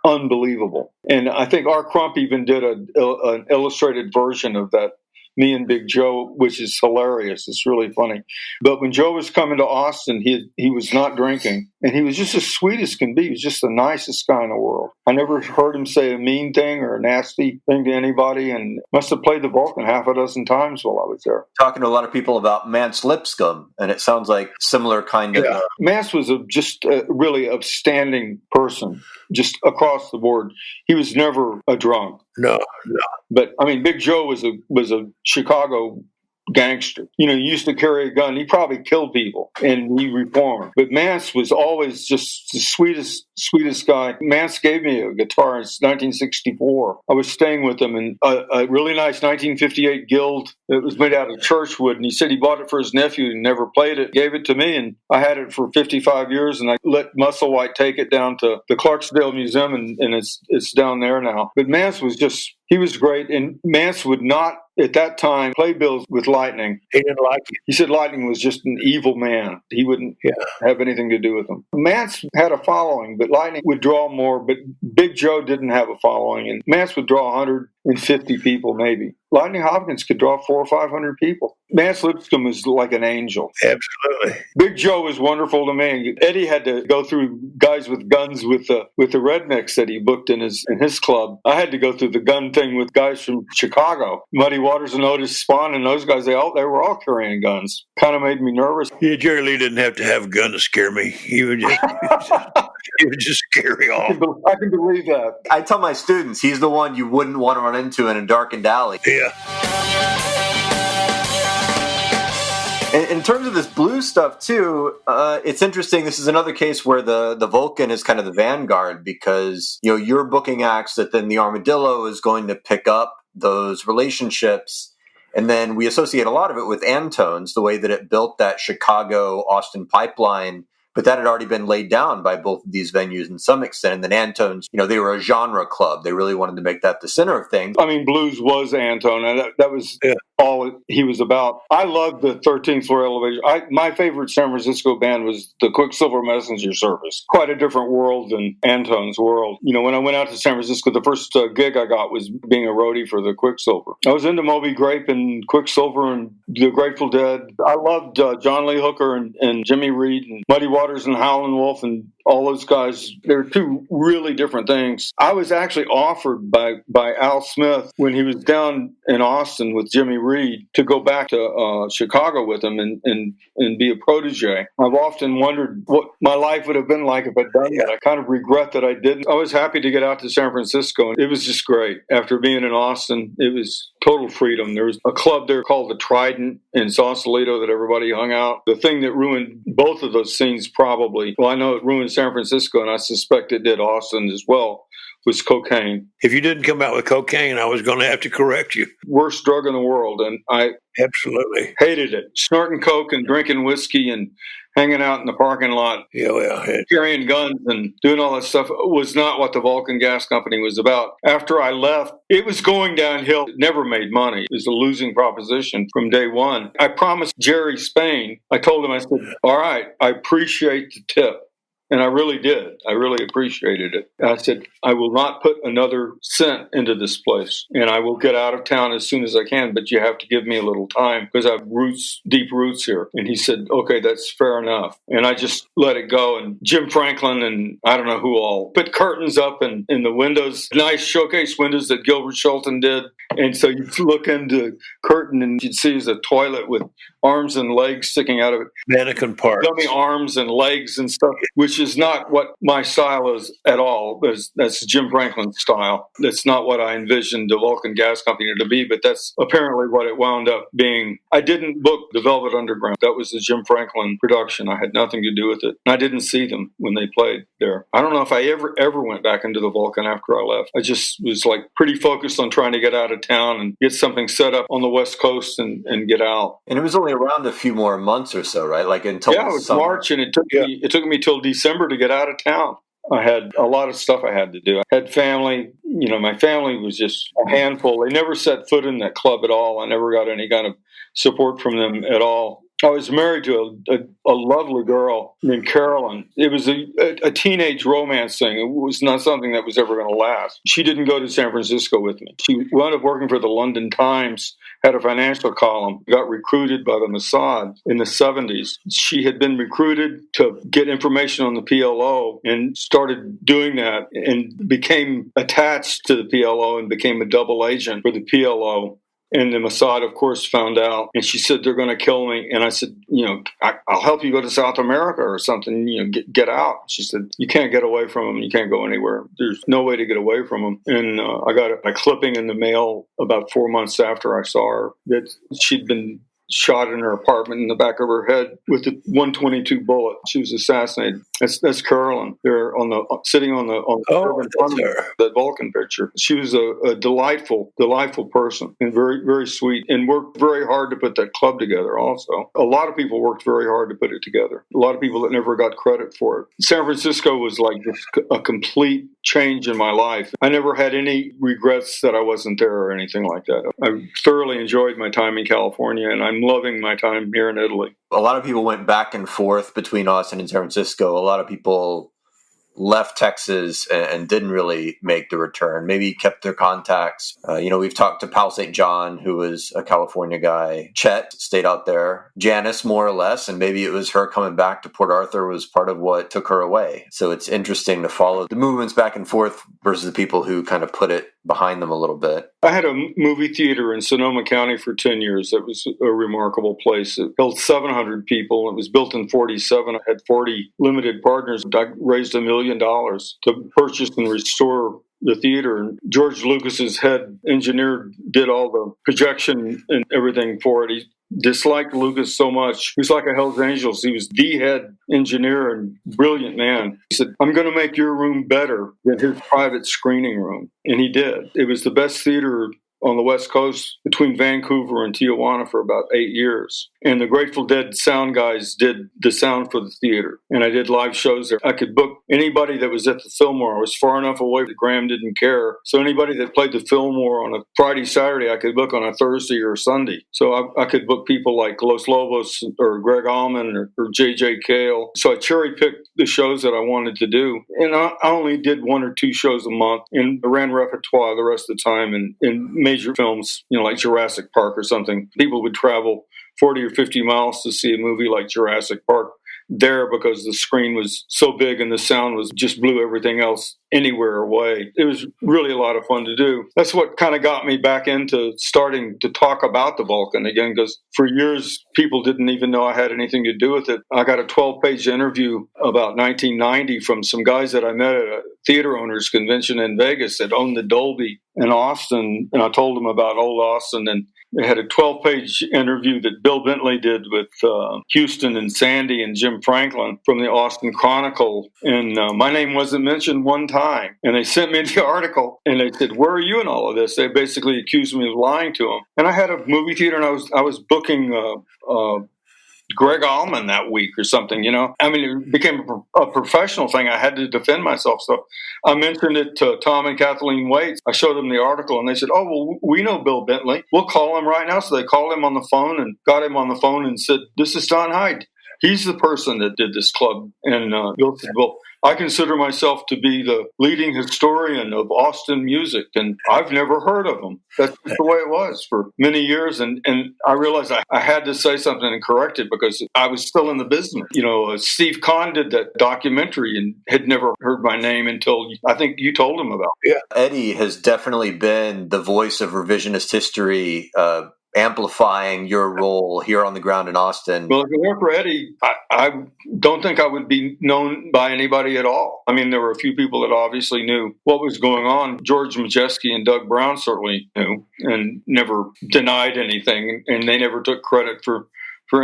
unbelievable. And I think R. Crump even did an illustrated version of that, Me and Big Joe, which is hilarious. It's really funny. But when Joe was coming to Austin, he was not drinking. And he was just as sweet as can be. He was just the nicest guy in the world. I never heard him say a mean thing or a nasty thing to anybody, and must have played the Vulcan half a dozen times while I was there.
Talking to a lot of people about Mance Lipscomb, and it sounds like similar kind of...
Mance was just a really upstanding person, just across the board. He was never a drunk.
No.
But, I mean, Big Joe was a Chicago gangster. He used to carry a gun. He probably killed people, and he reformed. But Mance was always just the sweetest guy. Mance gave me a guitar in 1964. I was staying with him in a really nice 1958 Guild that was made out of churchwood, and he said he bought it for his nephew and never played it. Gave it to me, and I had it for 55 years, and I let Musselwhite take it down to the Clarksdale Museum, and it's down there now. But Mance was he was great, and Mance would not, at that time, play bills with Lightning.
He didn't like it.
He said Lightning was just an evil man. He wouldn't have anything to do with him. Mance had a following, but Lightning would draw more, but Big Joe didn't have a following, and Mance would draw 150 people, maybe. Lightning Hopkins could draw 400 or 500 people. Mance Lipscomb was like an angel.
Absolutely.
Big Joe was wonderful to me. Eddie had to go through guys with guns with the rednecks that he booked in his club. I had to go through the gun thing with guys from Chicago. Muddy Waters and Otis Spahn and those guys, they were all carrying guns. Kind of made me nervous.
Yeah, Jerry Lee didn't have to have a gun to scare me. He would just scary off.
I can believe that.
I tell my students, he's the one you wouldn't want to run into in a darkened alley.
Yeah.
In terms of this blues stuff, too, it's interesting. This is another case where the Vulcan is kind of the vanguard because, you're booking acts that then the Armadillo is going to pick up those relationships. And then we associate a lot of it with Antone's, the way that it built that Chicago-Austin pipeline But that had already been laid down by both of these venues in some extent. And then Antone's, they were a genre club. They really wanted to make that the center of things.
I mean, blues was Antone, and that was all he was about. I loved the 13th floor elevator. My favorite San Francisco band was the Quicksilver Messenger Service. Quite a different world than Antone's world. When I went out to San Francisco, the first gig I got was being a roadie for the Quicksilver. I was into Moby Grape and Quicksilver and the Grateful Dead. I loved John Lee Hooker and Jimmy Reed and Muddy Waters and Howlin' Wolf and all those guys. They're two really different things. I was actually offered by Al Smith when he was down in Austin with Jimmy Reed to go back to Chicago with him and be a protege. I've often wondered what my life would have been like if I'd done that. I kind of regret that I didn't. I was happy to get out to San Francisco, and it was just great. After being in Austin, it was total freedom. There was a club there called the Trident in Sausalito that everybody hung out. The thing that ruined both of those scenes probably, well, I know it ruined San Francisco, and I suspect it did Austin as well, was cocaine.
If you didn't come out with cocaine, I was going to have to correct you.
Worst drug in the world, and I
absolutely
hated it. Snorting coke and drinking whiskey and hanging out in the parking lot, carrying guns and doing all that stuff was not what the Vulcan Gas Company was about. After I left, it was going downhill. It never made money. It was a losing proposition from day one. I promised Jerry Spain, I told him, I said, all right, I appreciate the tip. And I really did. I really appreciated it. I said, I will not put another cent into this place, and I will get out of town as soon as I can, but you have to give me a little time because I have deep roots here. And he said, okay, that's fair enough. And I just let it go. And Jim Franklin and I don't know who all put curtains up in the windows, nice showcase windows that Gilbert Shelton did. And so you look into the curtain and you'd see a toilet with arms and legs sticking out of it.
Mannequin parts.
Dummy arms and legs and stuff, which is not what my style is at all. That's Jim Franklin's style. That's not what I envisioned the Vulcan Gas Company to be, but that's apparently what it wound up being. I didn't book the Velvet Underground. That was the Jim Franklin production. I had nothing to do with it. And I didn't see them when they played there. I don't know if I ever went back into the Vulcan after I left. I just was pretty focused on trying to get out of town and get something set up on the West Coast and get out.
And it was only around a few more months or so, right? Until
it was summer. March, and it took me till December to get out of town. I had a lot of stuff I had to do. I had family. My family was just a handful. They never set foot in that club at all. I never got any kind of support from them at all. I was married to a lovely girl named Carolyn. It was a teenage romance thing. It was not something that was ever going to last. She didn't go to San Francisco with me. She wound up working for the London Times, had a financial column, got recruited by the Mossad in the 70s. She had been recruited to get information on the PLO and started doing that and became attached to the PLO and became a double agent for the PLO. And the Mossad, of course, found out, and she said, they're going to kill me. And I said, I'll help you go to South America or something, get out. She said, you can't get away from them. You can't go anywhere. There's no way to get away from them. And I got a clipping in the mail about 4 months after I saw her that she'd been shot in her apartment in the back of her head with a 122 bullet. She was assassinated. That's Carolyn. They're sitting on that Vulcan picture. She was a delightful person and very, very sweet, and worked very hard to put that club together also. A lot of people worked very hard to put it together. A lot of people that never got credit for it. San Francisco was like a complete change in my life. I never had any regrets that I wasn't there or anything like that. I thoroughly enjoyed my time in California, and I'm loving my time here in Italy.
A lot of people went back and forth between Austin and San Francisco. A lot of people left Texas and didn't really make the return, maybe kept their contacts. We've talked to Pal St. John, who was a California guy. Chet stayed out there. Janice, more or less, and maybe it was her coming back to Port Arthur was part of what took her away. So it's interesting to follow the movements back and forth versus the people who kind of put it behind them a little bit.
I had a movie theater in Sonoma County for 10 years. That was a remarkable place. It held 700 people. It was built in 47. I had 40 limited partners. I raised $1 million to purchase and restore the theater. And George Lucas's head engineer did all the projection and everything for it. He disliked Lucas so much. He was like a Hell's Angels. He was the head engineer and brilliant man. He said, I'm going to make your room better than his private screening room. And he did. It was the best theater on the West Coast between Vancouver and Tijuana for about 8 years. And the Grateful Dead sound guys did the sound for the theater. And I did live shows there. I could book anybody that was at the Fillmore. I was far enough away that Graham didn't care. So anybody that played the Fillmore on a Friday, Saturday, I could book on a Thursday or a Sunday. So I could book people like Los Lobos or Greg Allman or J.J. Cale. So I cherry-picked the shows that I wanted to do. And I only did 1 or 2 shows a month and ran repertoire the rest of the time in major films, like Jurassic Park or something. People would travel 40 or 50 miles to see a movie like Jurassic Park there because the screen was so big and the sound was just blew everything else anywhere away. It was really a lot of fun to do. That's what kind of got me back into starting to talk about the Vulcan again, because for years people didn't even know I had anything to do with it. I got a 12-page interview about 1990 from some guys that I met at a theater owners convention in Vegas that owned the Dolby in Austin, and I told them about old Austin, and they had a 12-page interview that Bill Bentley did with Houston and Sandy and Jim Franklin from the Austin Chronicle, and my name wasn't mentioned one time. And they sent me the article, and they said, "Where are you in all of this?" They basically accused me of lying to them. And I had a movie theater, and I was booking Greg Allman that week or something, I mean, it became a professional thing. I had to defend myself. So I mentioned it to Tom and Kathleen Waits. I showed them the article and they said, "Oh, well, we know Bill Bentley. We'll call him right now." So they called him on the phone and got him on the phone and said, "This is Don Hyde. He's the person that did this club." And Bill said, "Well, I consider myself to be the leading historian of Austin music, and I've never heard of him." That's just the way it was for many years. And I realized I had to say something and correct it because I was still in the business. Steve Kahn did that documentary and had never heard my name until I think you told him about it.
Yeah. Eddie has definitely been the voice of revisionist history, amplifying your role here on the ground in Austin.
Well, if it weren't for Eddie, I don't think I would be known by anybody at all. I mean, there were a few people that obviously knew what was going on. George Majeski and Doug Brown certainly knew and never denied anything, and they never took credit for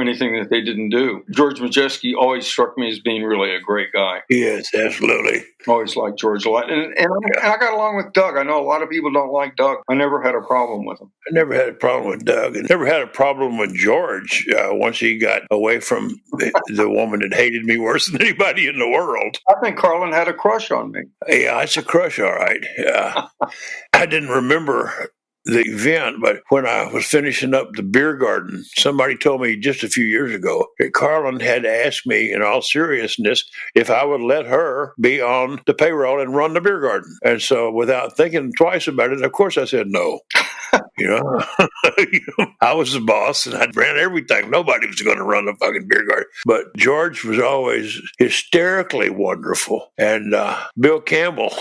anything that they didn't do. George Majeski always struck me as being really a great guy.
Yes, absolutely.
Always liked George a lot. And I got along with Doug. I know a lot of people don't like Doug. I never had a problem with him.
I never had a problem with Doug. I never had a problem with George once he got away from the woman that hated me worse than anybody in the world.
I think Carlin had a crush on me.
Yeah, it's a crush, all right. I didn't remember the event, but when I was finishing up the beer garden, somebody told me just a few years ago that Carlin had asked me in all seriousness if I would let her be on the payroll and run the beer garden. And so without thinking twice about it, of course I said no. I was the boss and I ran everything. Nobody was going to run the fucking beer garden. But George was always hysterically wonderful. And Bill Campbell,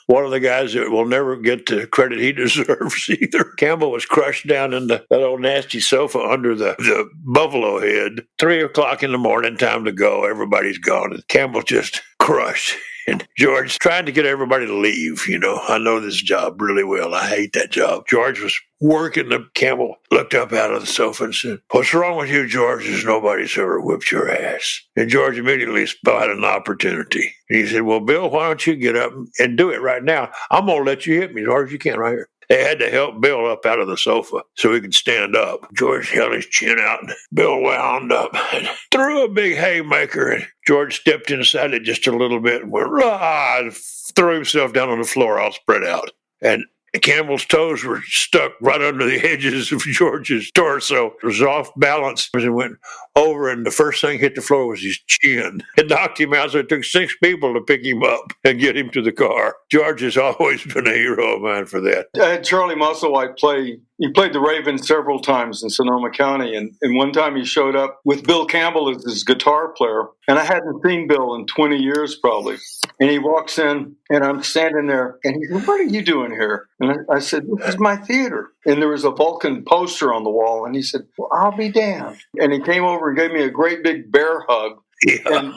one of the guys that will never get the credit he deserves either. Campbell was crushed down in that old nasty sofa under the buffalo head. 3 o'clock in the morning, time to go. Everybody's gone. And Campbell just crushed. And George trying to get everybody to leave. I know this job really well. I hate that job. George was working. The Campbell looked up out of the sofa and said, "What's wrong with you, George? There's nobody's ever whipped your ass." And George immediately spotted an opportunity. And he said, "Well, Bill, why don't you get up and do it right now? I'm going to let you hit me as hard as you can right here." They had to help Bill up out of the sofa so he could stand up. George held his chin out, and Bill wound up and threw a big haymaker. And George stepped inside it just a little bit and went, "Rah!" and threw himself down on the floor all spread out. And Campbell's toes were stuck right under the edges of George's torso. It was off balance and went over, and the first thing hit the floor was his chin. It knocked him out, so it took 6 people to pick him up and get him to the car. George has always been a hero of mine for that.
I had Charlie Musselwhite play. He played the Raven several times in Sonoma County, and one time he showed up with Bill Campbell as his guitar player, and I hadn't seen Bill in 20 years probably. And he walks in, and I'm standing there, and he said, "What are you doing here?" And I said, "This is my theater." And there was a Vulcan poster on the wall, and he said, "Well, I'll be damned." And he came over and gave me a great big bear hug.
Yeah.
And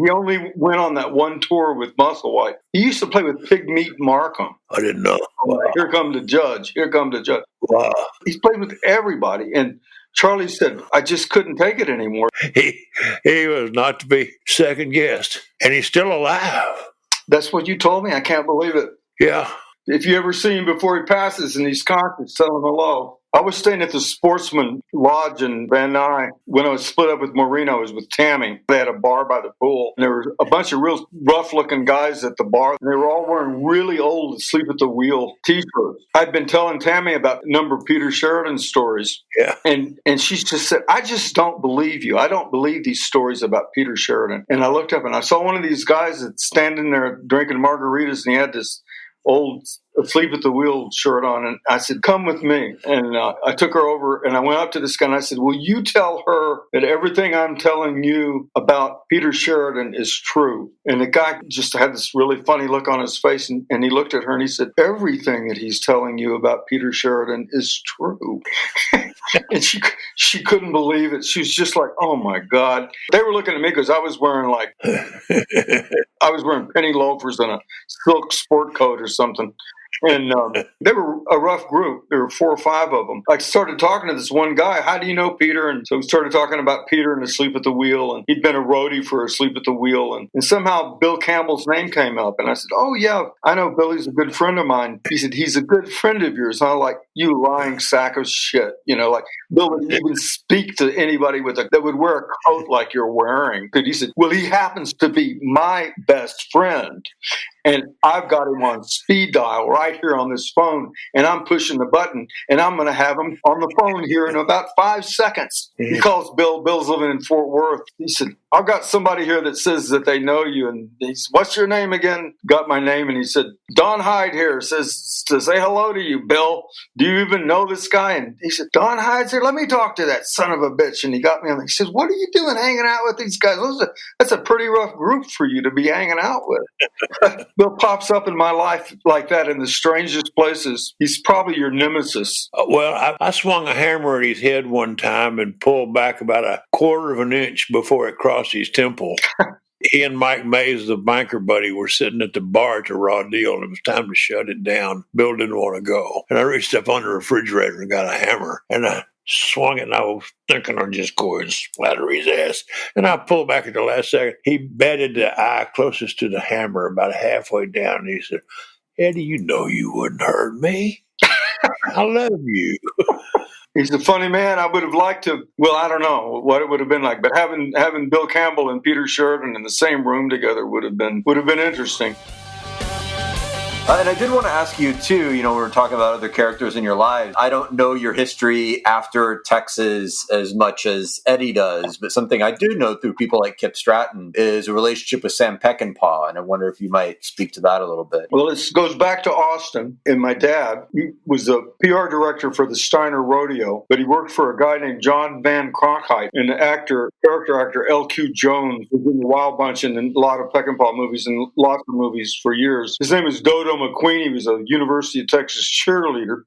he only went on that one tour with Musselwhite. He used to play with Pigmeat Markham.
I didn't know. Wow.
Here come the judge. Here come the judge.
Wow.
He's played with everybody. And Charlie said, "I just couldn't take it anymore."
He was not to be second guessed. And he's still alive.
That's what you told me. I can't believe it.
Yeah.
If you ever see him before he passes and he's conscious, tell him hello. I was staying at the Sportsman Lodge in Van Nuys. When I was split up with Maureen, I was with Tammy. They had a bar by the pool. And there were a bunch of real rough-looking guys at the bar. And they were all wearing really old Sleep at the Wheel T-shirts. I'd been telling Tammy about a number of Peter Sheridan stories.
Yeah.
And she just said, I just don't believe you. I don't believe these stories about Peter Sheridan. And I looked up and I saw one of these guys that's standing there drinking margaritas, and he had this old Sleep at the Wheel shirt on, and I said, come with me. And I took her over, and I went up to this guy, and I said, will you tell her that everything I'm telling you about Peter Sheridan is true? And the guy just had this really funny look on his face, and he looked at her, and he said, everything that he's telling you about Peter Sheridan is true. And she couldn't believe it. She was just like, oh, my God. They were looking at me because I was wearing penny loafers and a silk sport coat or something. And they were a rough group. There were 4 or 5 of them. I started talking to this one guy. How do you know Peter? And so we started talking about Peter and Asleep at the Wheel. And he'd been a roadie for Asleep at the Wheel. And somehow Bill Campbell's name came up. And I said, oh, yeah, I know Billy's a good friend of mine. He said, he's a good friend of yours. And I'm like, you lying sack of shit. You know, like Bill would even speak to anybody that would wear a coat like you're wearing. He said, well, he happens to be my best friend. And I've got him on speed dial right here on this phone, and I'm pushing the button, and I'm going to have him on the phone here in about 5 seconds. He calls Bill. Bill's living in Fort Worth. He said, I've got somebody here that says that they know you. And he said, what's your name again? Got my name, and he said, Don Hyde here says to say hello to you, Bill. Do you even know this guy? And he said, Don Hyde's here. Let me talk to that son of a bitch. And he got me on. He says, what are you doing hanging out with these guys? That's a pretty rough group for you to be hanging out with. Bill pops up in my life like that in the strangest places. He's probably your nemesis.
Well, I swung a hammer at his head one time and pulled back about a quarter of an inch before it crossed his temple. He and Mike Mays, the banker buddy, were sitting at the bar at the Raw Deal, and it was time to shut it down. Bill didn't want to go. And I reached up under the refrigerator and got a hammer, and I swung it, and I was thinking I'd just go and splatter his ass. And I pulled back at the last second. He batted the eye closest to the hammer about halfway down, and he said, Eddie, you know you wouldn't hurt me. I love you.
He's a funny man. I would have liked to, well, I don't know what it would have been like, but having Bill Campbell and Peter Sheridan in the same room together would have been interesting.
And I did want to ask you, too, we were talking about other characters in your lives. I don't know your history after Texas as much as Eddie does, but something I do know through people like Kip Stratton is a relationship with Sam Peckinpah, and I wonder if you might speak to that a little bit.
Well, this goes back to Austin, and my dad, he was a PR director for the Steiner Rodeo, but he worked for a guy named John Van Cronkite, and the character actor L.Q. Jones was in the Wild Bunch and in a lot of Peckinpah movies and lots of movies for years. His name is Dodo McQueen. He was a University of Texas cheerleader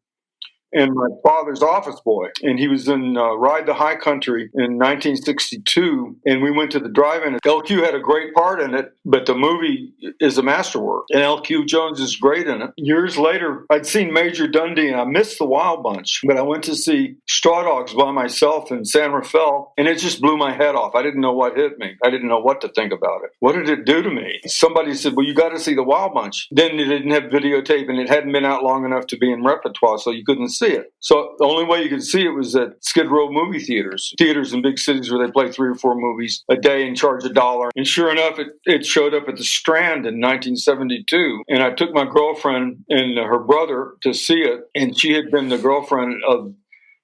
and my father's office boy. And he was in Ride the High Country in 1962. And we went to the drive-in. LQ had a great part in it, but the movie is a masterwork. And LQ Jones is great in it. Years later, I'd seen Major Dundee, and I missed the Wild Bunch. But I went to see Straw Dogs by myself in San Rafael, and it just blew my head off. I didn't know what hit me. I didn't know what to think about it. What did it do to me? Somebody said, well, you got to see the Wild Bunch. Then they didn't have videotape, and it hadn't been out long enough to be in repertoire, so you couldn't see it. So the only way you could see it was at Skid Row movie theaters in big cities where they play 3 or 4 movies a day and charge $1. And sure enough, it showed up at the Strand in 1972. And I took my girlfriend and her brother to see it, and she had been the girlfriend of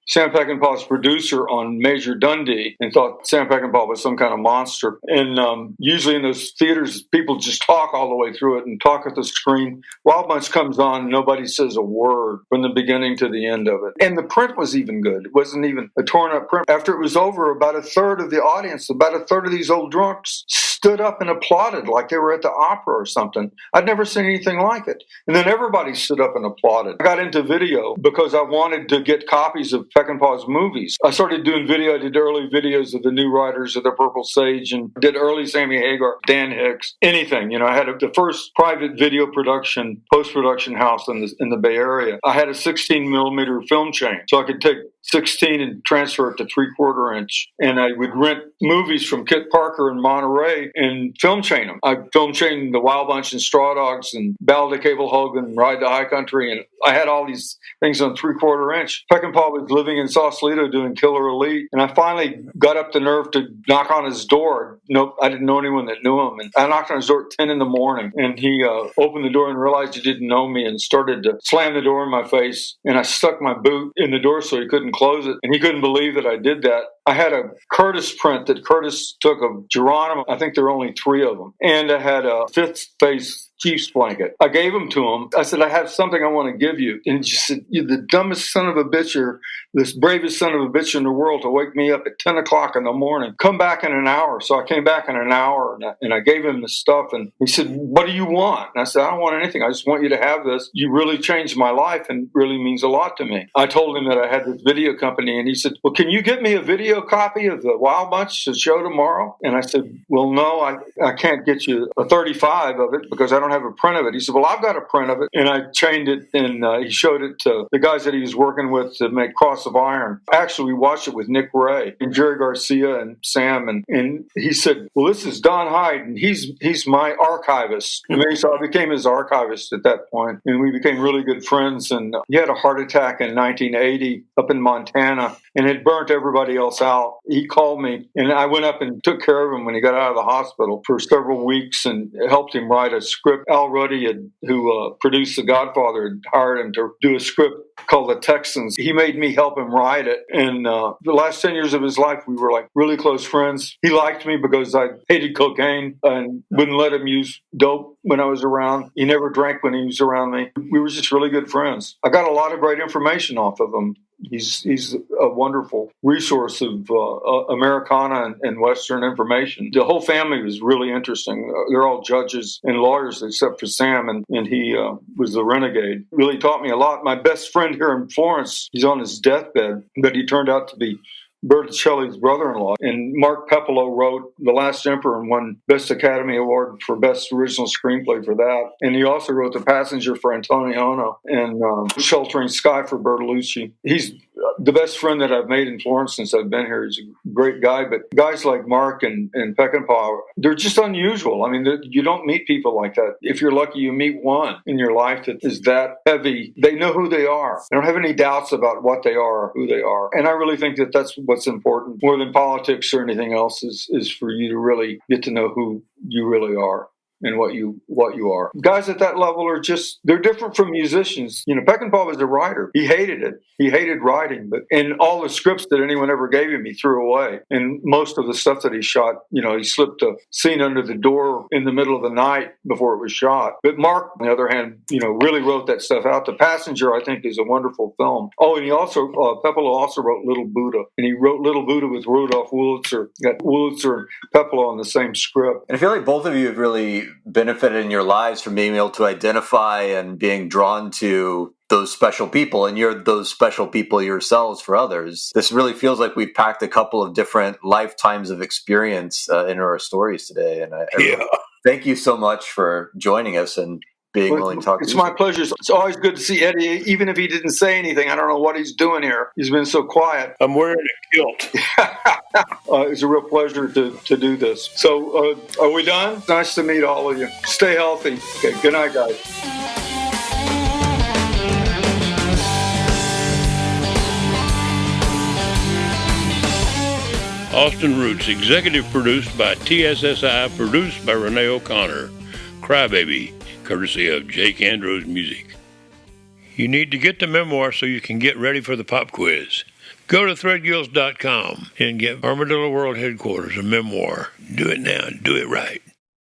Sam Peckinpah's producer on Major Dundee and thought Sam Peckinpah was some kind of monster. And usually in those theaters, people just talk all the way through it and talk at the screen. Wild Bunch comes on, and nobody says a word from the beginning to the end of it. And the print was even good. It wasn't even a torn-up print. After it was over, about a third of the audience, about a third of these old drunks, stood up and applauded like they were at the opera or something. I'd never seen anything like it. And then everybody stood up and applauded. I got into video because I wanted to get copies of Peckinpah's movies. I started doing video. I did early videos of the New Riders of the Purple Sage and did early Sammy Hagar, Dan Hicks, anything. I had the first private video production, post-production house in the Bay Area. I had a 16 millimeter film chain, so I could take 16 and transfer it to 3/4 inch. And I would rent movies from Kit Parker in Monterey and film chain them. I film chained The Wild Bunch and Straw Dogs and Ballad of Cable Hogan, Ride the High Country, and I had all these things on 3/4 inch. Peckinpah was living in Sausalito doing Killer Elite, and I finally got up the nerve to knock on his door. Nope, I didn't know anyone that knew him, and I knocked on his door at 10 in the morning, and he opened the door and realized he didn't know me and started to slam the door in my face, and I stuck my boot in the door so he couldn't close it, and he couldn't believe that I did that. I had a Curtis print that Curtis took of Geronimo. I think there were only 3 of them. And I had a Fifth Face Chiefs blanket. I gave them to him. I said, I have something I want to give you. And he just said, you're the dumbest son of a bitch, or this bravest son of a bitch in the world to wake me up at 10 o'clock in the morning. Come back in an hour. So I came back in an hour, and I gave him the stuff. And he said, what do you want? And I said, I don't want anything. I just want you to have this. You really changed my life and really means a lot to me. I told him that I had this video company, and he said, well, can you get me a video copy of the Wild Bunch to show tomorrow? And I said, well, no, I can't get you a 35 of it because I don't have a print of it. He said, well, I've got a print of it. And I chained it, and he showed it to the guys that he was working with to make Cross of Iron. Actually, we watched it with Nick Ray and Jerry Garcia and Sam. And he said, well, this is Don Hyde, and he's my archivist. And so I became his archivist at that point, and we became really good friends. And he had a heart attack in 1980 up in Montana, and it burnt everybody else out. He called me, and I went up and took care of him when he got out of the hospital for several weeks and helped him write a script. Al Ruddy, who produced The Godfather, had hired him to do a script called The Texans. He made me help him write it. And the last 10 years of his life, we were like really close friends. He liked me because I hated cocaine and wouldn't let him use dope when I was around. He never drank when he was around me. We were just really good friends. I got a lot of great information off of him. He's a wonderful resource of Americana and Western information. The whole family was really interesting. They're all judges and lawyers except for Sam, and he was the renegade. Really taught me a lot. My best friend here in Florence, he's on his deathbed, but he turned out to be Berticelli's brother-in-law. And Mark Pepolo wrote The Last Emperor and won Best Academy Award for Best Original Screenplay for that. And he also wrote The Passenger for Antonioni and Sheltering Sky for Bertolucci. He's the best friend that I've made in Florence since I've been here. He's a great guy, but guys like Mark and Peckinpah, they're just unusual. I mean, you don't meet people like that. If you're lucky, you meet one in your life that is that heavy. They know who they are. They don't have any doubts about what they are or who they are. And I really think that that's what's important more than politics or anything else is for you to really get to know who you really are and what you are. Guys at that level are they're different from musicians. You know, Peckinpah was a writer. He hated it. He hated writing, and all the scripts that anyone ever gave him, he threw away. And most of the stuff that he shot, he slipped a scene under the door in the middle of the night before it was shot. But Mark, on the other hand, really wrote that stuff out. The Passenger, I think, is a wonderful film. Oh, and he also, Pepolo also wrote Little Buddha. And he wrote Little Buddha with Rudolph Wurlitzer. Got Wurlitzer and Pepolo on the same script.
And I feel like both of you have really benefited in your lives from being able to identify and being drawn to those special people, and you're those special people yourselves for others. This really feels like we've packed a couple of different lifetimes of experience into our stories today. And I thank you so much for joining us and being willing to talk.
It's my pleasure. It's always good to see Eddie, even if he didn't say anything. I don't know what he's doing here. He's been so quiet.
I'm wearing a kilt.
It's a real pleasure to do this. So are we done? Nice to meet all of you. Stay healthy. Okay, good night, guys.
Austin Roots, executive produced by TSSI, produced by Renee O'Connor. Crybaby, courtesy of Jake Andrews Music. You need to get the memoir so you can get ready for the pop quiz. Go to threadgills.com and get Armadillo World Headquarters a memoir. Do it now and do it right.